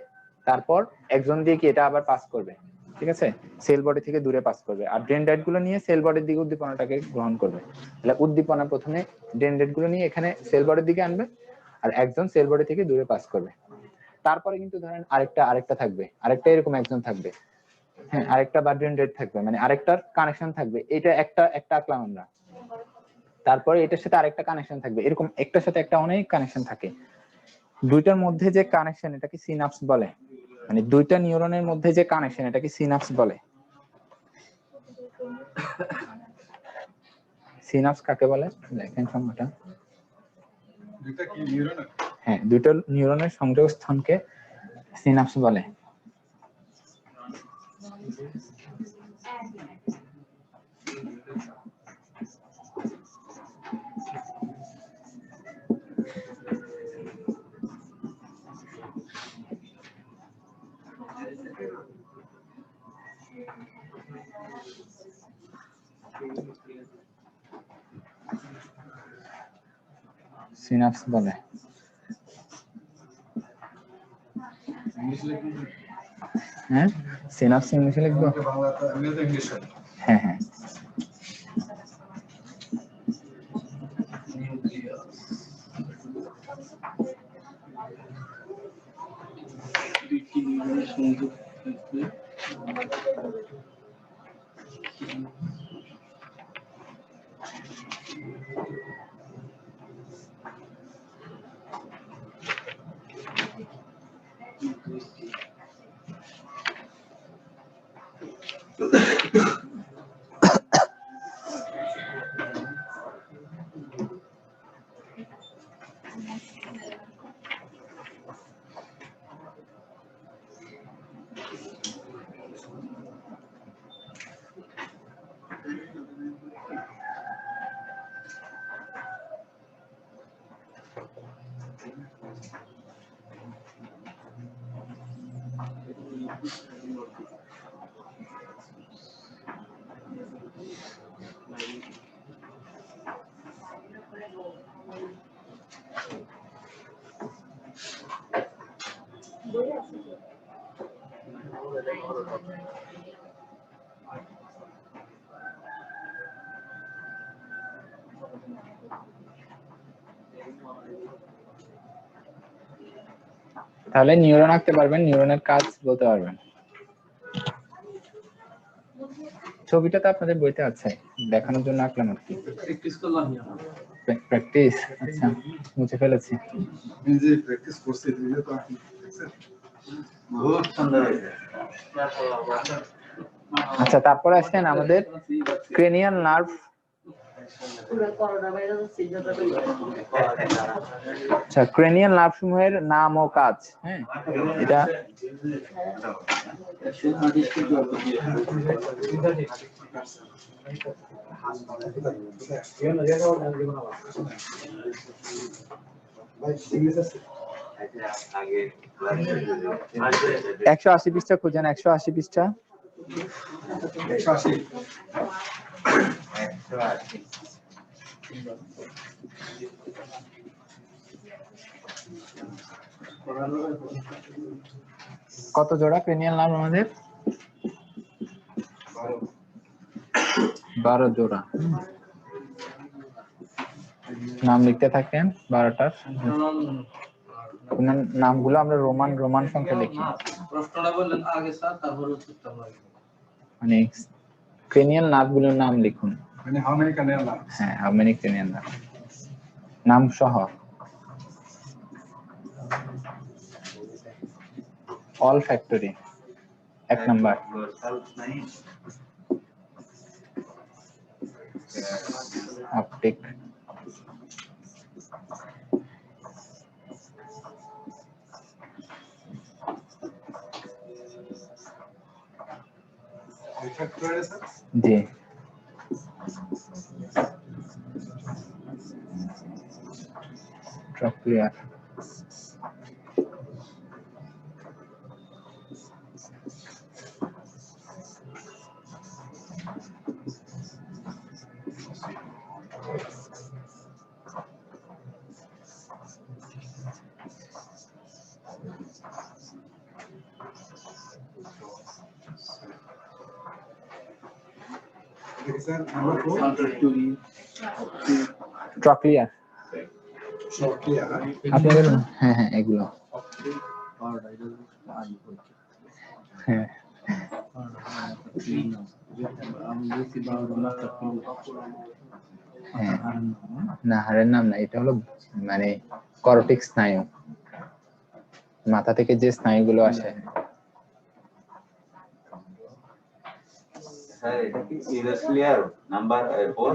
তারপর একজন দিয়ে কি এটা আবার পাস করবে, ঠিক আছে, সেল বডি থেকে দূরে পাস করবে, আর ডেনড্রাইট গুলো নিয়ে সেল বডির দিকে উদ্দীপনাটাকে গ্রহণ করবে। তাহলে উদ্দীপনা প্রথমে ডেনড্রাইট গুলো নিয়ে এখানে সেল বডির দিকে আনবে, আর একজন সেল বডি থেকে দূরে পাস করবে। তারপরে কিন্তু ধরেন আরেকটা থাকবে, আরেকটা এরকম একজন থাকবে, হ্যাঁ আরেকটা বা ডেনড্রাইট থাকবে, মানে আরেকটার কানেকশন থাকবে, এটা একটা আঁকলাম আমরা, তারপরে এটার সাথে আরেকটা কানেকশন থাকবে, এরকম একটার সাথে একটা অনেক কানেকশন থাকে। দুইটার মধ্যে যে কানেকশন এটাকে সিনাপস বলে, মানে দুইটা নিউরনের মধ্যে যে কানেকশন এটাকে সিনাপস বলে। সিনাপস কাকে বলে দেখেন সংজ্ঞাটা, দুইটা কি নিউরন? হ্যাঁ দুইটা নিউরনের সংযোগ স্থানকে সিনাপস বলে। সিনাপস বলে। হ্যাঁ সিনাপস ইংলিশে লিখবো, বাংলাতে এমনিতে ইংলিশ হয়। হ্যাঁ হ্যাঁ তাহলে নিউরন আঁকতে পারবেন, নিউরনের কাজ বলতে পারবেন। ছবিটা তো আপনাদের বইতে আছে, দেখানোর জন্য আঁকলাম আর কি, প্র্যাকটিস করলাম প্র্যাকটিস। আচ্ছা মুছে ফেলেছি। আমি যে প্র্যাকটিস করছি দিলে তো আপনি দেখছেন বহুত সুন্দর হয়েছে। আচ্ছা তারপরে আসেন আমাদের ক্রেনিয়াল নার্ভ। আচ্ছা ক্রেনিয়াল নার্ভ সমূহের নাম ও কাজ, হ্যাঁ এটা ভাই ইংলিশ আছে? 180 পৃষ্ঠা খুঁজেন, 180 পৃষ্ঠা। 180 কত জোড়া ক্রেনিয়াল নার্ভ আমাদের? 12 জোড়া। নাম লিখতে থাকেন 12টার নামগুলো আমরা রোমান সংখ্যা লিখি, প্রশ্নটা বললেন আগে স্যার, তারপর উত্তরটা বলবেন। মানে ক্রেনিয়াল নার্ভগুলোর নাম লিখুন। মানে হাউ মেনি ক্রেনিয়াল নার্ভ? হ্যাঁ হাউ মেনি ক্রেনিয়াল নার্ভ, নাম সহ। Olfactory 1 number. অপটিক রিফ্লেক্টরে স্যার জি ট্রক্লিয়ার স্যার নাম্বার 4 আল্ট্রাটুরি ট্রক্লিয়ার ট্রক্লিয়া আপনাদের হ্যাঁ হ্যাঁ এগুলো হ্যাঁ হ্যাঁ না হাড়ের নাম না, এটা হলো মানে করটিক স্নায়ু, মাথা থেকে যে স্নায়ুগুলো আসে। স্যার এটা কি ইউরোস্লিয়ার নাম্বার 4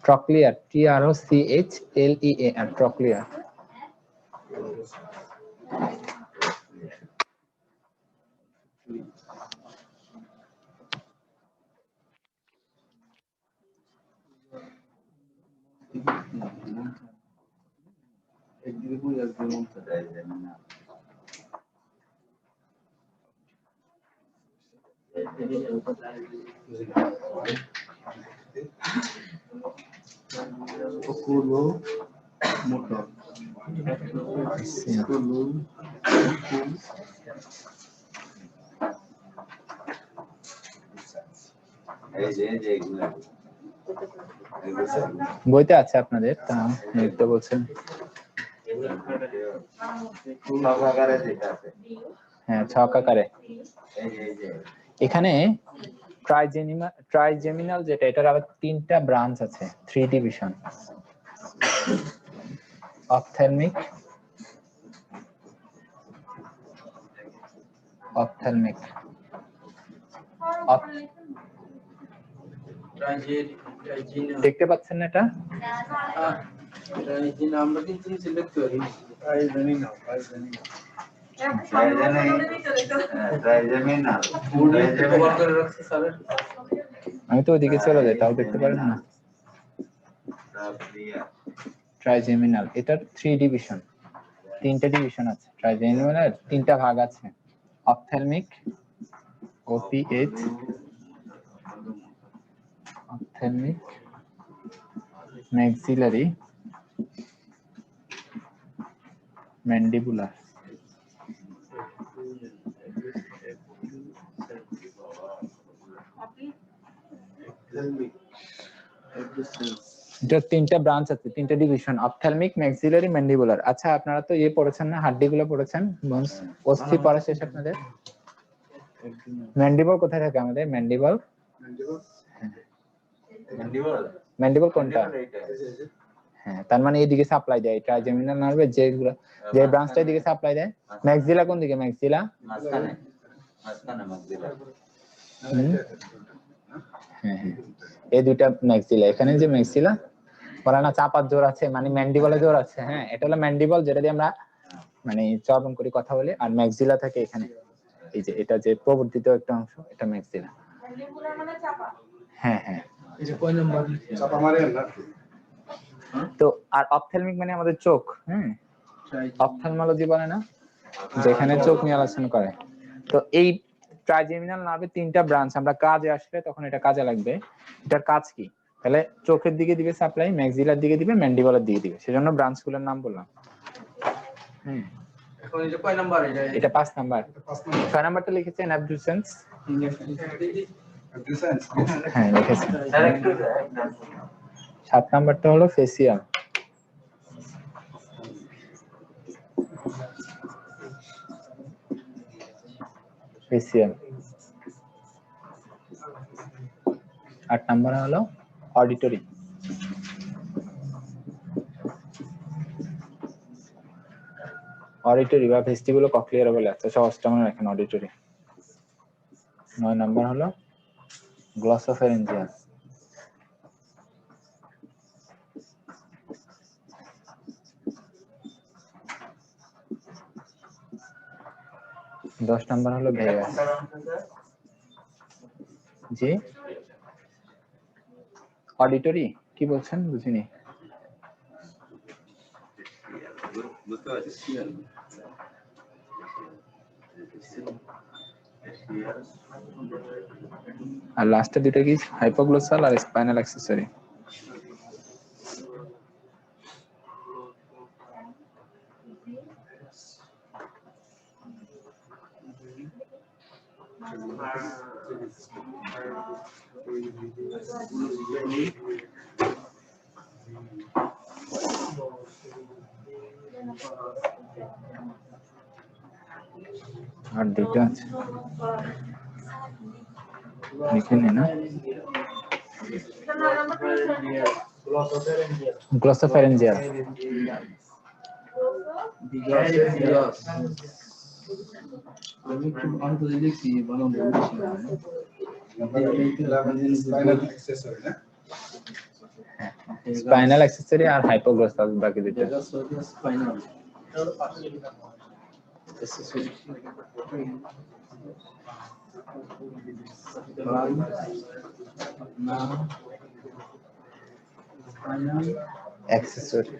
ট্রক্লিয়ার TROCHLEAR ট্রক্লিয়ার একদিকে বুঝে একদিকে মন Okolo motor. Okolo এই যে এগুলো বইতে আছে আপনাদের, তা তো বলছেন সহকারে যেটা আছে হ্যাঁ ছক আকারে। এই যে এখানে ট্রাইজেমিনাল যেটা, এটার আবার 3টা ব্রাঞ্চ আছে, 3 ডিভিশন। অপথ্যালমিক দেখতে পাচ্ছেন না এটা? আমরা কিন্তু সিলেক্ট করি ট্রাইজেমিনাল কভার করে রাখছি স্যার। আমি তো ওইদিকে চলে যাই, তাও দেখতে পারেন না। ট্রাইজেমিনাল এটার 3 ডিভিশন, 3টা ডিভিশন আছে। ট্রাইজেমিনালের 3টা ভাগ আছে, ophthalmic OPH, ophthalmic maxillary mandibular. এটার 3টা ব্রাঞ্চ আছে, 3টা ডিভিশন, অপথ্যালমিক ম্যাক্সিলারি ম্যান্ডিবুলার। আচ্ছা আপনারা তো পড়েছেন না, হাড্ডিগুলো পড়েছেন, অস্থি পড়া শেষ আপনাদের? ম্যান্ডিবল কোথায় থাকে আমাদের? ম্যান্ডিবল কোনটা? হ্যাঁ, তার মানে এইদিকে সাপ্লাই দেয় ট্রাইজেমিনাল নার্ভে, যে ব্রাঞ্চটা এদিকে সাপ্লাই দেয়। ম্যাক্সিলা কোন দিকে? ম্যাক্সিলা মাঝখানে ম্যাক্সিলা হ্যাঁ হ্যাঁ, এই দুইটা ম্যাক্সিলা। এখানে যে ম্যাক্সিলা বলা না চাপার জোর আছে, মানে ম্যান্ডিবলে জোর আছে। হ্যাঁ, এটা হলো ম্যান্ডিবল, যেটা দিয়ে আমরা মানে চর্বণ করি, কথা বলি। আর ম্যাক্সিলা থাকে এখানে, এই যে এটা যে প্রবর্তিত একটা অংশ, এটা ম্যাক্সিলা। হ্যাঁ হ্যাঁ, এই যে কয় নাম্বার চাপা মারে না। তো আর অপথ্যালমিক মানে আমাদের চোখ। হ্যাঁ, অপথ্যালমোলজি বলে না, যেখানে চোখ নিয়ে আলোচনা করে। তো এই ট্রাইজেমিনাল নার্ভের 3টা ব্রাঞ্চ, আমরা কাজে আসলে তখন এটা কাজে লাগবে। এটার কাজ কি? তাহলে চোখের দিকে দিবে সাপ্লাই, ম্যাক্সিলার দিকে দিবে, ম্যান্ডিবলের দিকে দিবে, সেজন্য ব্রাঞ্চগুলোর নাম বললাম। হুম, এখন এটা কয় নাম্বার? এটা 5 নাম্বার। 6 নাম্বারটা লিখেছেন অ্যাবডুসেন্স। হ্যাঁ লিখেছেন। 7 নাম্বারটা হলো ফেসিয়াল। ফেসিয়াল 8 নাম্বার হলো অডিটরি। অডিটরি বা ভেস্টিবুলো কক্লিয়ার বলে আছে, সহজটা মনে রাখেন অডিটরি। 9 নাম্বার হলো গ্লসোফেরেঞ্জিয়াল। 10 নাম্বার হলো ভেগাস। জি অডিটরি কি বলছেন বুঝিনি। বুঝতে পারছি। আর লাস্টে দুটো কি হাইপোগ্লোসাল আর স্পাইনাল অ্যাক্সেসরি। আর দুটো আছে লিখে নে না, গ্লসোফ্যারেঞ্জিয়াল। আমি একটু অন্ত দেখছি ভালো স্পাইনাল অ্যাক্সেসরি না স্পাইনাল অ্যাক্সেসরি আর হাইপোগ্লোসাল বাকি দুটো। স্পাইনাল অ্যাক্সেসরি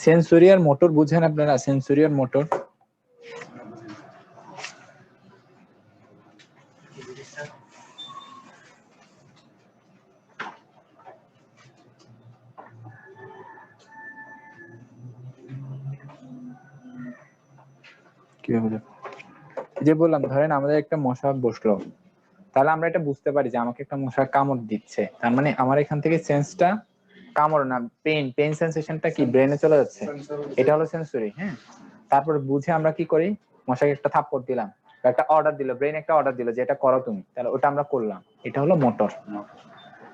সেন্সরি আর মোটর বুঝেন আপনারা? সেন্সরি আর মোটর কিভাবে? যে বললাম ধরেন আমাদের একটা মশা বসলো, তাহলে আমরা এটা বুঝতে পারি যে আমাকে একটা মশা কামড় দিচ্ছে, তার মানে আমার এখান থেকে সেন্সটা কামড় না পেইন সেন্সেশনটা কি ব্রেনে চলে যাচ্ছে, এটা হলো সেন্সরি। হ্যাঁ, তারপর বুঝে আমরা কি করি, মশাকে একটা থাপ্পড় দিলাম, একটা অর্ডার দিল, ব্রেন একটা অর্ডার দিল যে এটা করো তুমি, তাহলে ওটা আমরা করলাম, এটা হলো মোটর।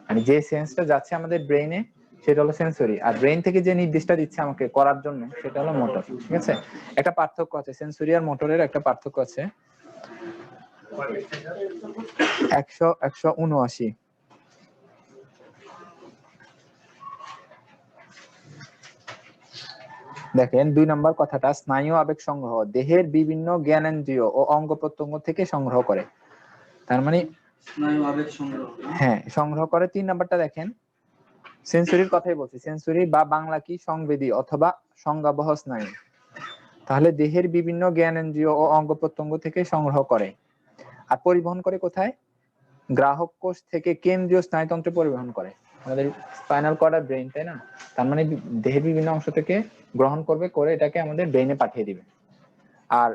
মানে যে সেন্সটা যাচ্ছে আমাদের ব্রেইনে সেটা হলো সেন্সরি, আর ব্রেইন থেকে যে নির্দেশটা দিচ্ছে আমাকে করার জন্য সেটা হলো মোটর। ঠিক আছে, একটা পার্থক্য আছে, সেন্সরি আর মোটরের একটা পার্থক্য আছে। 179 দেখেন 2 নম্বর কথাটা, স্নায়ু আবেগ সংগ্রহ দেহের বিভিন্ন জ্ঞানেন্দ্রিয় ও অঙ্গ প্রত্যঙ্গ থেকে সংগ্রহ করে। তার মানে স্নায়ু আবেগ সংগ্রহ, হ্যাঁ সংগ্রহ করে। 3 নম্বরটা দেখেন, সেন্সরির কথাই বলছি, সেন্সরি বা বাংলা কি সংবেদী অথবা সংজ্ঞাবহ স্নায়ু। তাহলে দেহের বিভিন্ন জ্ঞানেন্দ্রিয় ও অঙ্গ প্রত্যঙ্গ থেকে সংগ্রহ করে, আর পরিবহন করে কোথায়? গ্রাহক কোষ থেকে কেন্দ্রীয় স্নায়ুতন্ত্রে পরিবহন করে। আমাদের স্পাইনাল কর্ড আর ব্রেইন, তাই না? তার মানে দেহের বিভিন্ন অংশ থেকে গ্রহণ করবে, করে এটাকে আমাদের ব্রেইনে পাঠিয়ে দিবে। আর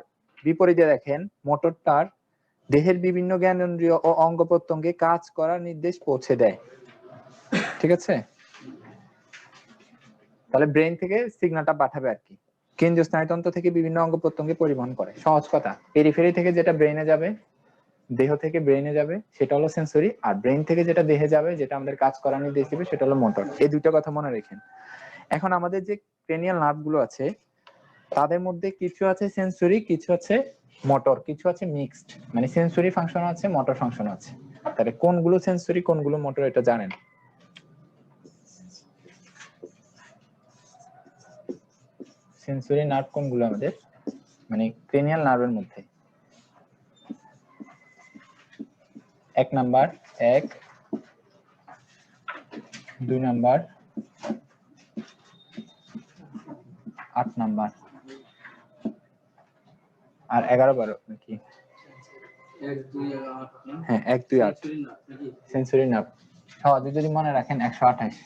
বিপরীতে দেখেন, মোটরটার দেহের বিভিন্ন জ্ঞানেন্দ্রিয় ও অঙ্গ প্রত্যঙ্গে কাজ করার নির্দেশ পৌঁছে দেয়। ঠিক আছে, তাহলে ব্রেইন থেকে সিগন্যালটা পাঠাবে আর কি, কেন্দ্রীয় স্নায়ুতন্ত্র থেকে বিভিন্ন অঙ্গ প্রত্যঙ্গে পরিবহন করে। সহজ কথা, পেরিফেরি থেকে যেটা ব্রেইনে যাবে, দেহ থেকে ব্রেইনে যাবে, সেটা হলো সেন্সরি, আর ব্রেইন থেকে যেটা দেহে যাবে, যেটা আমাদের কাজ করার নির্দেশ দিবে, সেটা হলো মোটর। এই দুটো কথা মনে রাখেন। এখন আমাদের যে ক্রেনিয়াল নার্ভ গুলো আছে, তাদের মধ্যে কিছু আছে সেন্সরি, কিছু আছে মোটর, কিছু আছে মিক্সড, মানে সেন্সরি ফাংশন আছে, মোটর ফাংশন আছে। তাহলে কোনগুলো সেন্সরি কোনগুলো মোটর এটা জানেন? সেন্সরি নার্ভ কোনগুলো আমাদের, মানে ক্রেনিয়াল নার্ভের মধ্যে? 1 নাম্বার 1, 2 নাম্বার 8 নাম্বার আর 11 12 নাকি? 1 2 8 না হ্যাঁ 1 2 8 সেঞ্চুরি না নাকি সেঞ্চুরি নাপ সহজে যদি মনে রাখেন 128।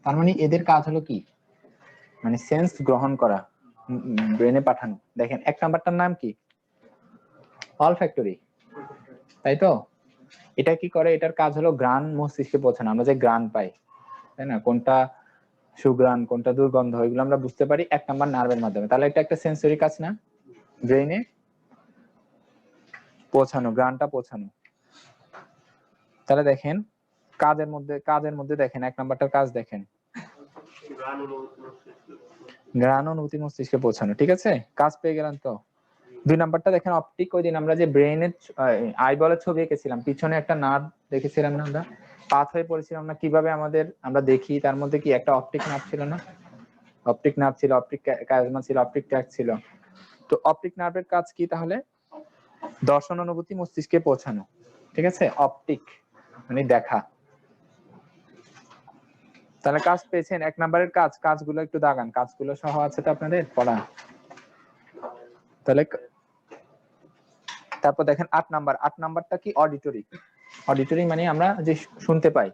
তার মানে এদের কাজ হলো কি, মানে সেন্স গ্রহণ করা, ব্রেনে পাঠানো। দেখেন 1 নাম্বারটার নাম কি? অলফ্যাক্টরি, তাই তো? এটা কি করে? এটার কাজ হলো ঘ্রাণ মস্তিষ্কে পৌঁছানো। আমরা যে ঘ্রাণ পাই, তাই না, কোনটা সুঘ্রাণ কোনটা দুর্গন্ধ, এগুলো আমরা বুঝতে পারি 1 নাম্বার নার্ভের মাধ্যমে। তাহলে এটা একটা সেন্সরি কাজ না, ব্রেনে পৌঁছানো, ঘ্রাণটা পৌঁছানো। তাহলে দেখেন কাজের মধ্যে দেখেন 1 নাম্বারটার কাজ দেখেন, ঘ্রাণ অনুভূতি মস্তিষ্কে পৌঁছানো। ঠিক আছে, কাজ পেয়ে গেলেন তো। 2 নাম্বারটা দেখেন অপটিক। ওই দিন আমরা যে ব্রেনের আইবলের ছবি এঁকেছিলাম, পিছনে একটা নার্ভ দেখেছিলাম না আমরা, পাথ হয়ে পড়েছিলাম না, কিভাবে আমরা দেখি, তার মধ্যে কি একটা অপটিক নার্ভ ছিল না? অপটিক নার্ভ ছিল, অপটিক কাইজমা ছিল, অপটিক ট্র্যাক্ট ছিল। তো অপটিক নার্ভের কাজ কি তাহলে? দর্শন অনুভূতি মস্তিষ্কে পৌঁছানো। ঠিক আছে, অপটিক মানে দেখা। তাহলে কাজ পেয়েছেন। 1 নাম্বারের কাজগুলো একটু দাগান, কাজগুলো সহ আছে তো আপনাদের পড়া। তাহলে তারপর দেখেন 8 নাম্বারটা কি? অডিটরি। অডিটরি মানে আমরা যে শুনতে পাই,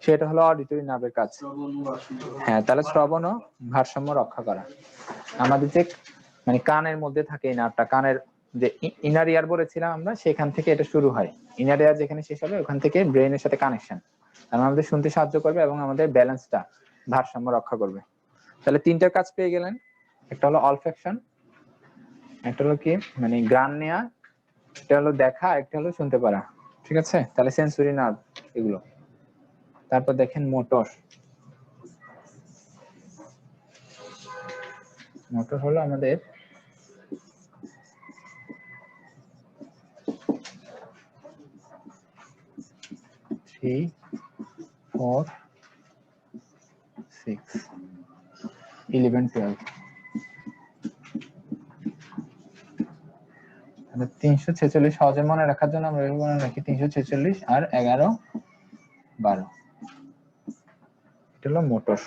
সেটা হলো অডিটরি নার্ভের কাজ। হ্যাঁ, তাহলে শ্রবণ ও ভারসাম্য রক্ষা করা। আমাদের যে মানে কানের মধ্যে থাকে এই নার্ভটা, কানের যে ইনার ইয়ার বলেছিলাম আমরা, সেখান থেকে এটা শুরু হয়। ইনার ইয়ার যেখানে শেষ হবে ওখান থেকে ব্রেনের সাথে কানেকশন, আমাদের শুনতে সাহায্য করবে এবং আমাদের ব্যালেন্সটা, ভারসাম্য রক্ষা করবে। তাহলে 3টা কাজ পেয়ে গেলেন। একটা হলো অলফ্যাকশন, একটা হলো কি মানে ঘ্রাণ নেয়া, একটা হলো দেখা, একটা হলো শুনতে পারা। ঠিক আছে, তাহলে সেন্সরি নার্ভ এগুলো। তারপর দেখেন মোটর। মোটর হলো আমাদের 3 4 6 11 12, 346 সহজে মনে রাখার জন্য আমরা মনে রাখি 346 আর 11 12। এটা হলো মোটর।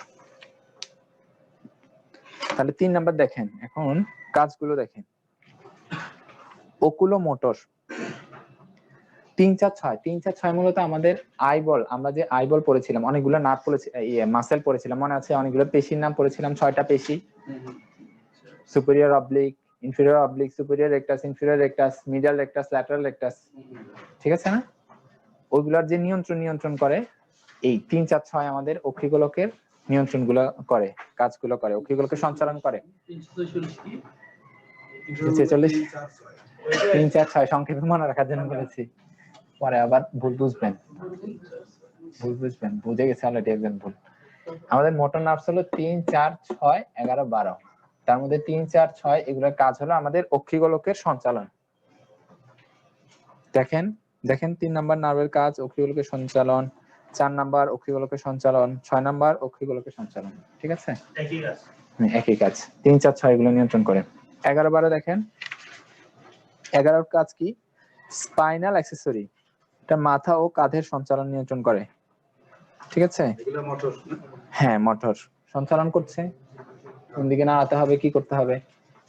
তাহলে 3 নাম্বার দেখেন, এখন কাজগুলো দেখেন। ওকুলো মোটর 3 4 6। 3 4 6 মূলত আমাদের আইবল, আমরা যে আইবল পড়েছিলাম, অনেকগুলো নার্ভ পড়েছি, মাসেল পড়েছিলাম, মনে আছে? অনেকগুলো পেশির নাম পড়েছিলাম, 6টা পেশি। Superior oblique, inferior oblique, superior rectus, inferior rectus, middle rectus, lateral rectus. ঠিক আছে না? ওইগুলোর যে নিয়ন্ত্রণ করে এই 3 4 6 আমাদের অক্ষিগোলকের নিয়ন্ত্রণগুলো করে, কাজগুলো করে, অক্ষিগোলকের সঞ্চালন করে। 346 3 4 6 সংক্ষেপে মনে রাখার জন্য বলেছি, পরে আবার ভুল বুঝবেন, বুঝে গেছে অলরেডি একজন ভুল। আমাদের মোটর নার্ভস হলো 3 4 6 11 12। তার মধ্যে 3 4 6 এগুলোর কাজ হলো আমাদের অক্ষিগোলকের সঞ্চালন। দেখেন 3 নাম্বার নার্ভের কাজ অক্ষিগোলকের সঞ্চালন, 4 নাম্বার অক্ষিগোলকের সঞ্চালন, 6 নাম্বার অক্ষিগোলকের সঞ্চালন। ঠিক আছে, একই কাজ। 3 4 6 এগুলো নিয়ন্ত্রণ করে। 11 12 দেখেন, 11 কাজ কি? স্পাইনাল অ্যাক্সেসরি, এটা মাথা ও কাঁধের সঞ্চালন নিয়ন্ত্রণ করে। ঠিক আছে, এগুলো মোটর। হ্যাঁ মোটর সঞ্চালন করছে, কোন দিকে নাড়াতে হবে, কি করতে হবে,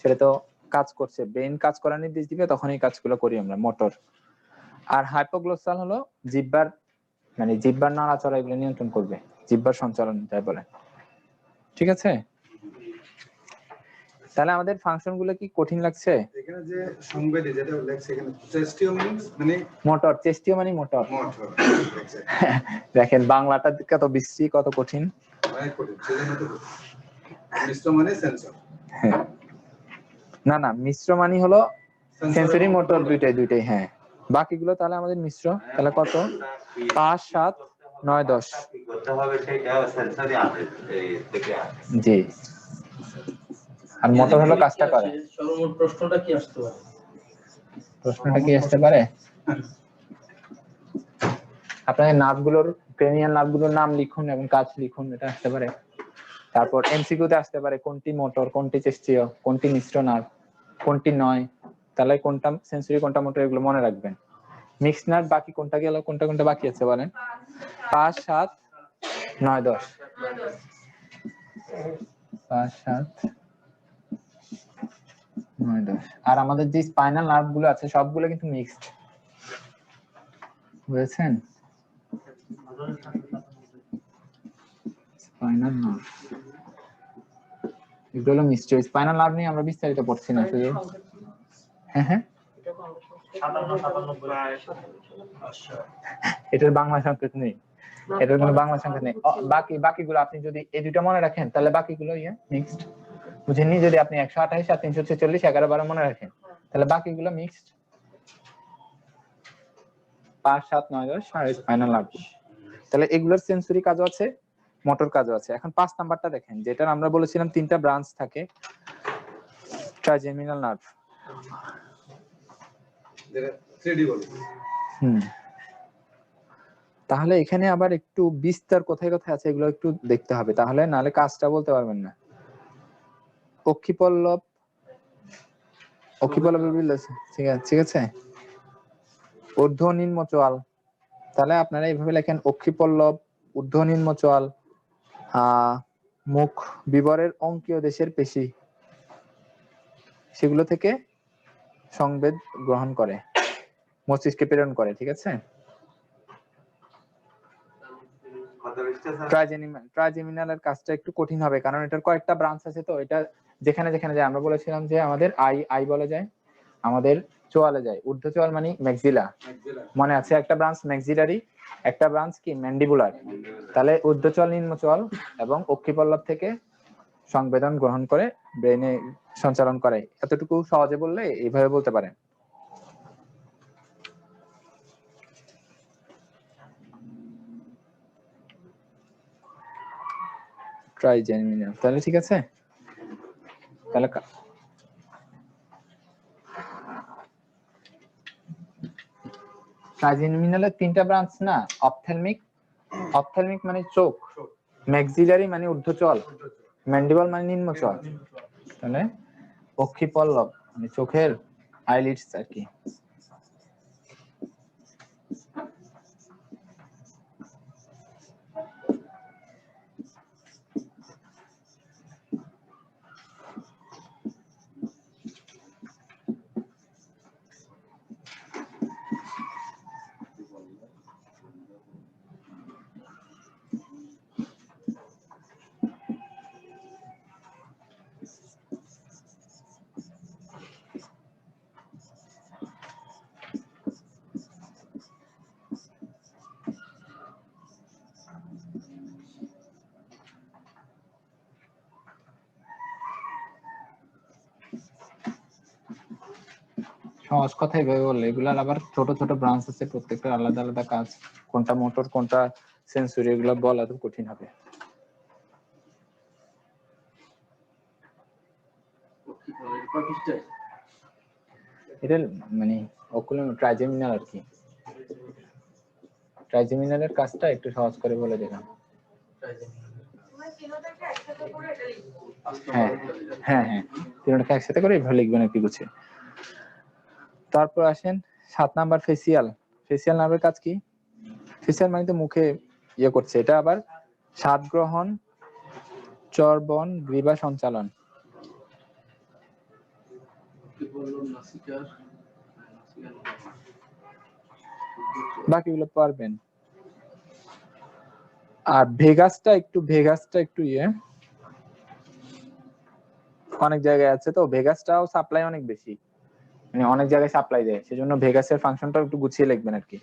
সেটা তো কাজ করছে। ব্রেন কাজ করার নির্দেশ দিবে, তখন এই কাজগুলো করি আমরা, মোটর। আর হাইপোগ্লোসাল হলো জিহ্বার, মানে জিহ্বার নাড়াচড়া, এগুলো নিয়ন্ত্রণ করবে, জিহ্বার সঞ্চালন যাই বলে। ঠিক আছে, তাহলে আমাদের ফাংশন গুলো কি কঠিন লাগছে? এখানে যে সংবেদী যেটা লেখছে এখানে, চেস্টিও মানে মোটর, চেস্টিও মানে মোটর। মোটর। দেখেন বাংলাটা কত বিশ্রী, কত কঠিন। অনেক কঠিন, সেজন্য তো মিশ্র মানে সেন্সর। না মিশ্র মানে হলো সেন্সরি মোটর, দুইটাই হ্যাঁ। বাকিগুলো তাহলে আমাদের মিশ্র। তাহলে কত? 5 7 9 10 করতে হবে, সেটা সেন্সরি আছে থেকে আছে। জি, আর মোটর হলো কাজটা করে। সর্বমোট প্রশ্নটা কি আসতে পারে? প্রশ্নটা কি আসতে পারে? আপনাদের নার্ভগুলোর, ক্রেনিয়াল নার্ভগুলোর নাম লিখুন এবং কাজ লিখুন, এটা আসতে পারে। তারপর এমসিকিউ তে আসতে পারে কোনটি মোটর, কোনটি চেস্টীয়, কোনটি মিশ্র নার্ভ, কোনটি নয়, তাহলে কোনটা সেন্সরি কোনটা মোটর, এগুলো মনে রাখবেন। মিক্সড নাট বাকি কোনটা গেল, কোনটা কোনটা বাকি আছে বলেন? 5 7 9 10। 5 7 9 10। আর আমাদের যে স্পাইনাল নার্ভ গুলো আছে সবগুলো কিন্তু মিক্সড, বুঝছেন? স্পাইনাল নার্ভ এগুলো মিক্সড। স্পাইনাল নার্ভ নিয়ে আমরা বিস্তারিত পড়ছি না শুধু। হ্যাঁ হ্যাঁ, এটার বাংলা সংকেত নেই, এটার কোনো বাংলা সংকেত নেই। বাকিগুলো আপনি যদি এই দুটো মনে রাখেন তাহলে বাকিগুলো মিক্সড, বুঝেননি? যদি আপনি 128 আর 346 11 12 মনে রাখেন তাহলে বাকিগুলো মিক্সড। 5 7 9 10 আর স্পাইনাল নার্ভ। তাহলে এগুলোর সেন্সরি কাজও আছে, মোটর কাজও আছে। এখন 5 নাম্বারটা দেখেন, যেটা আমরা বলেছিলাম 3টা ব্রাঞ্চ থাকে, ট্রাইজেমিনাল নার্ভ। যেটা 3D বলে। তাহলে এখানে আবার একটু বিস্তার কোথায় কোথায় আছে এগুলো একটু দেখতে হবে, তাহলে নালে কাজটা বলতে পারবেন না। অক্ষিপল্লব, ঠিক আছে। ঊর্ধ্ব নিম্ন চোয়াল, তাহলে আপনারা এইভাবে লেখেন অক্ষিপল্লব, ঊর্ধ্ব নিম্ন চোয়াল, মুখ বিবরের অঙ্কীয় দেশের পেশি, সেগুলো থেকে সংবেদ গ্রহণ করে, মস্তিষ্কে প্রেরণ করে, ঠিক আছে। ট্রাইজেমিনালের কাজটা একটু কঠিন হবে কারণ এটার কয়েকটা ব্রাঞ্চ আছে। তো এটা যেখানে যেখানে যায়, আমরা বলেছিলাম যে আমাদের আই বলে যায়, আমাদের চোয়ালে যায়। ঊর্ধ্ব চোয়াল মানে ম্যাক্সিলা, মনে আছে? একটা ব্রাঞ্চ ম্যাক্সিলারি, একটা ব্রাঞ্চ কি ম্যান্ডিবুলার। তাহলে ঊর্ধ্ব চোয়াল, নিম্ন চোয়াল এবং অক্ষিপল্লব থেকে সংবেদন গ্রহণ করে ব্রেনে সঞ্চালন করে। এতটুকু সহজে বললে এইভাবে বলতে পারেন। ট্রাইজেমিনাল, তাহলে ঠিক আছে। তাহলে ট্রাইজেমিনালের 3টা ব্রাঞ্চ না, অপথ্যালমিক মানে চোখ, ম্যাক্সিলারি মানে ঊর্ধ্বচল, ম্যান্ডিবল মানে নিম্নচল, তাহলে অক্ষিপল্লব মানে চোখের আইলিডস আর কি। সহজ কথাই ভাবে বললে, এগুলার আবার ছোট ছোট ব্রাঞ্চ আছে, প্রত্যেকটা আলাদা আলাদা কাজ, কোনটা মোটর কোনটা সেন্সরি, এগুলো বলা তো কঠিন হবে। এটা মানে ট্রাইজেমিনাল আর কি। ট্রাইজেমিনালের কাজটা একটু সহজ করে বলে দিলাম। হ্যাঁ হ্যাঁ হ্যাঁ, তিনটাকে একসাথে করে এভাবে লিখবেন আর কি গুছিয়ে। তারপর আসেন 7 নাম্বার, ফেসিয়াল। ফেসিয়াল নার্ভের কাজ কি? ফেসিয়াল মানে তো মুখে করছে, এটা আবার স্বাদ গ্রহণ, চর্বণ, গ্রীবা সঞ্চালন। বাকিগুলো পারবেন। আর ভেগাসটা একটু অনেক জায়গায় আছে, তো ভেগাসটাও সাপ্লাই অনেক বেশি, মানে অনেক জায়গায় সাপ্লাই দেয়, সেজন্য ভেগাসের ফাংশনটা একটু গুছিয়ে লিখবেন আর কি।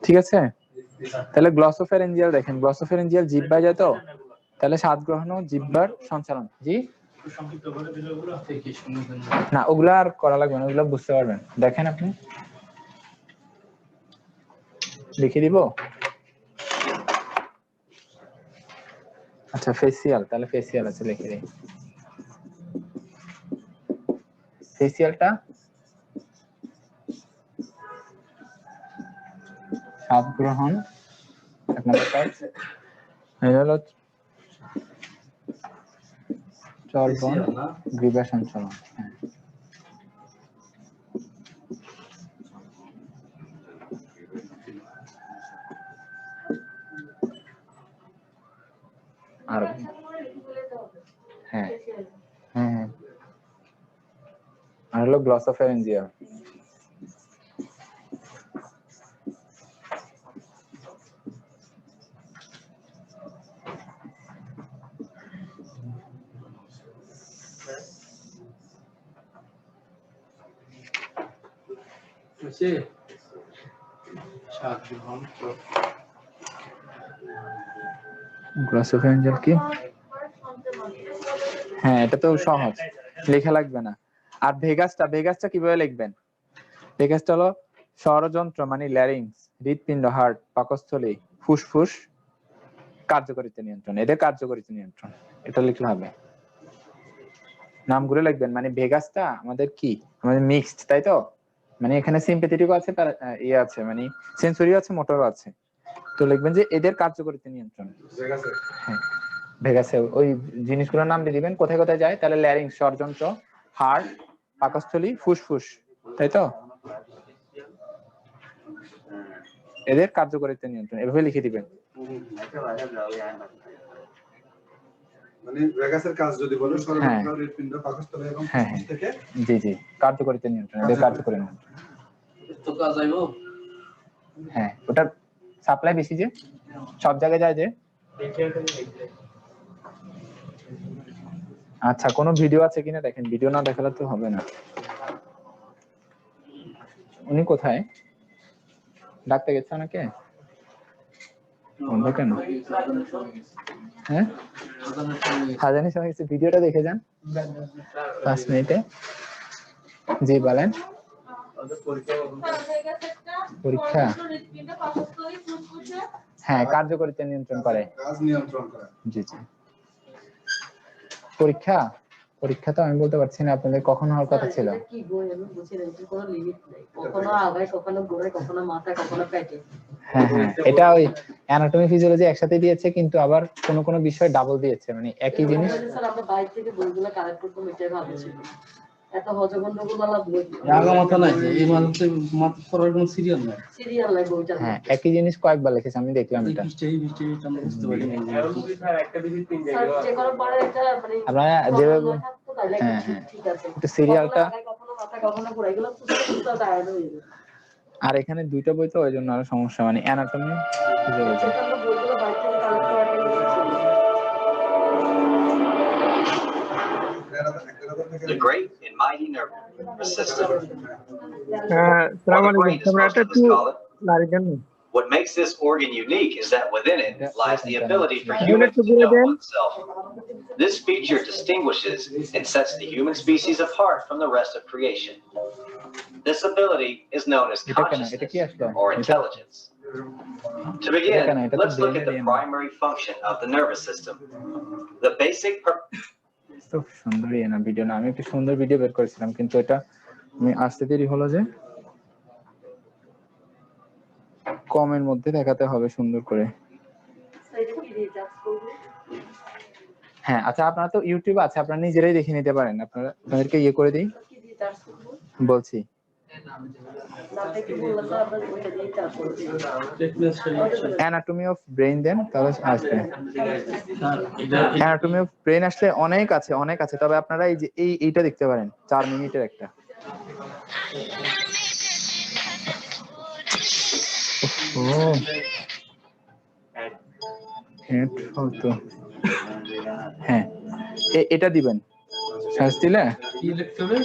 ঠিক আছে, তাহলে গ্লসোফেরেঞ্জিয়াল দেখেন। গ্লসোফেরেঞ্জিয়াল জিহ্বায় যায়, তো তাহলে স্বাদ গ্রহণ ও জিহ্বার সঞ্চালন। জি না, ওগুলা আর করা লাগবে না, ওগুলো বুঝতে পারবেন। দেখেন আপনি, লিখে দিব। আচ্ছা ফেসিয়াল, তাহলে ফেসিয়াল আছে, লিখে দিই। ফেসিয়ালটা স্বাদ গ্রহণ, এক নম্বর কাজ। এটা হলো চর্বণ, না গ্রীবা সঞ্চালন। হ্যাঁ, আর হ্যাঁ হ্যাঁ হ্যাঁ, আর হলো গ্লসোফারিঞ্জিয়া। আছে স্বাদ গ্রহণ গ্লসোফারিঞ্জিয়াল কি? হ্যাঁ, এটা তো সহজ, লেখা লাগবে না। আর ভেগাসটা কিভাবে লিখবেন? ভেগাসটা হলো স্বরযন্ত্র মানে ল্যারিংস, হৃৎপিণ্ড, হার্ট, পাকস্থলী, ফুসফুস, কার্যকারিতা নিয়ন্ত্রণ। এদের কার্যকারিতা নিয়ন্ত্রণ, এটা লিখলে হবে। নামগুলো লিখবেন, মানে ভেগাসটা আমাদের কি, আমাদের মিক্সড, তাই তো? মানে এখানে সিম্প্যাথেটিক আছে, ইয়ে আছে, মানে সেন্সরি আছে, মোটর আছে। তো লিখবেন যে এদের কার্যকারিতা নিয়ন্ত্রণ। হ্যাঁ, ভেগাসে ওই জিনিসগুলোর নাম দিয়ে দিবেন, কোথায় কোথায় যায়। তাহলে ল্যারিংস স্বরযন্ত্র, হার্ট, পাকস্থলী, ফুসফুস, তাই তো? এদের কার্যকারিতা নিয়ন্ত্রণ এভাবে লিখে দিবেন। মানে ভেগাসের কাজ যদি বলো, স্বরযন্ত্র, হৃৎপিণ্ড, পাকস্থলী এবং ফুসফুস থেকে জি জি, কার্যকারিতা নিয়ন্ত্রণ, এদের কার্যকারিতা নিয়ন্ত্রণ। তো কাজ আইবো। হ্যাঁ, ওটা সাপ্লাই বেশি যে, সব জায়গায় যায় যে। আচ্ছা, কোনো ভিডিও আছে কিনা দেখেন, ভিডিও না দেখালে তো হবে না। উনি কোথায়? ডাকতে গেছে ওনাকে? বন্ধ কেন? হ্যাঁ, হাজানি সময় গেছে, ভিডিওটা দেখে যান 5 মিনিটে। জি বলেন। পরীক্ষা, হ্যাঁ, কার্যকারিতা নিয়ন্ত্রণ করে, কাজ নিয়ন্ত্রণ করে। জি জি। পরীক্ষা তো আমি বলতে পারছি না, আপনাদের কখন হওয়ার কথা ছিল? কি বই আমি বুঝি না, এর কোনো লিমিট নেই, কখনো আগায়, কখনো গোড়ায়, কখনো মাথায়, কখনো পেটে। হ্যাঁ হ্যাঁ, এটা ওই অ্যানাটমি ফিজিওলজি একসাথে দিয়েছে, কিন্তু আবার কোন কোন বিষয় ডাবল দিয়েছে, মানে একই জিনিস। স্যার আমরা বাইরে থেকে বইগুলো কালেক্ট করতে এটাই ভালো ছিল, এত হজগন্ডগোলা বই আগা মাথা নাই যে এই মাথা পড়ার কোনো সিরিয়াল নাই। সিরিয়াল নাই বইটা। হ্যাঁ, একই জিনিস কয়েকবার লিখেছে, আমি দেখলাম এটা। এটা আমরা বুঝতে পারি না। স্যার যে কোনো পড়ার একটা মানে আপনারা যেভাবে, থাকতো তাহলে হ্যাঁ হ্যাঁ, ঠিক আছে, একটু সিরিয়ালটা। কখনো মাথা, কখনো গোড়া, এগুলো পুরো টায়ার্ড হয়ে যাবে। আর এখানে দুইটা বই তো, ওই জন্য আরো সমস্যা, মানে অ্যানাটমি ফিজিওলজি। সেটা আমরা বইগুলো বাইরে থেকে কালেক্ট করাটা ছিল। The great and mighty nervous system. Assalamu Or the brain, alaikum. as most of us call it. Larigan. What makes this organ unique is that within it lies the ability for You humans need to to go know again? oneself. This feature distinguishes and sets the human species apart from the rest of creation. This ability is known as consciousness or intelligence. To begin, let's look at the primary function of the nervous system. The basic তো সুন্দরই না ভিডিও, না আমি একটু সুন্দর ভিডিও বের করেছিলাম, কিন্তু এটা আমি আসতে দেরি হলো যে, কমের মধ্যে দেখাতে হবে সুন্দর করে। হ্যাঁ আচ্ছা, আপনারা তো ইউটিউব আছে, আপনারা নিজেরাই দেখে নিতে পারেন। আপনাদেরকে ইয়ে করে দিই, বলছি। অ্যানাটমি অফ ব্রেইন দেন, তাহলে আসবে। অ্যানাটমি অফ ব্রেইন আসলে অনেক আছে, তবে আপনারা এই যে এইটা দেখতে পারেন, 4 মিনিটের একটা। হ্যাঁ, এটা দিবেন, সার্চ দিলে কি লিখতে হবে?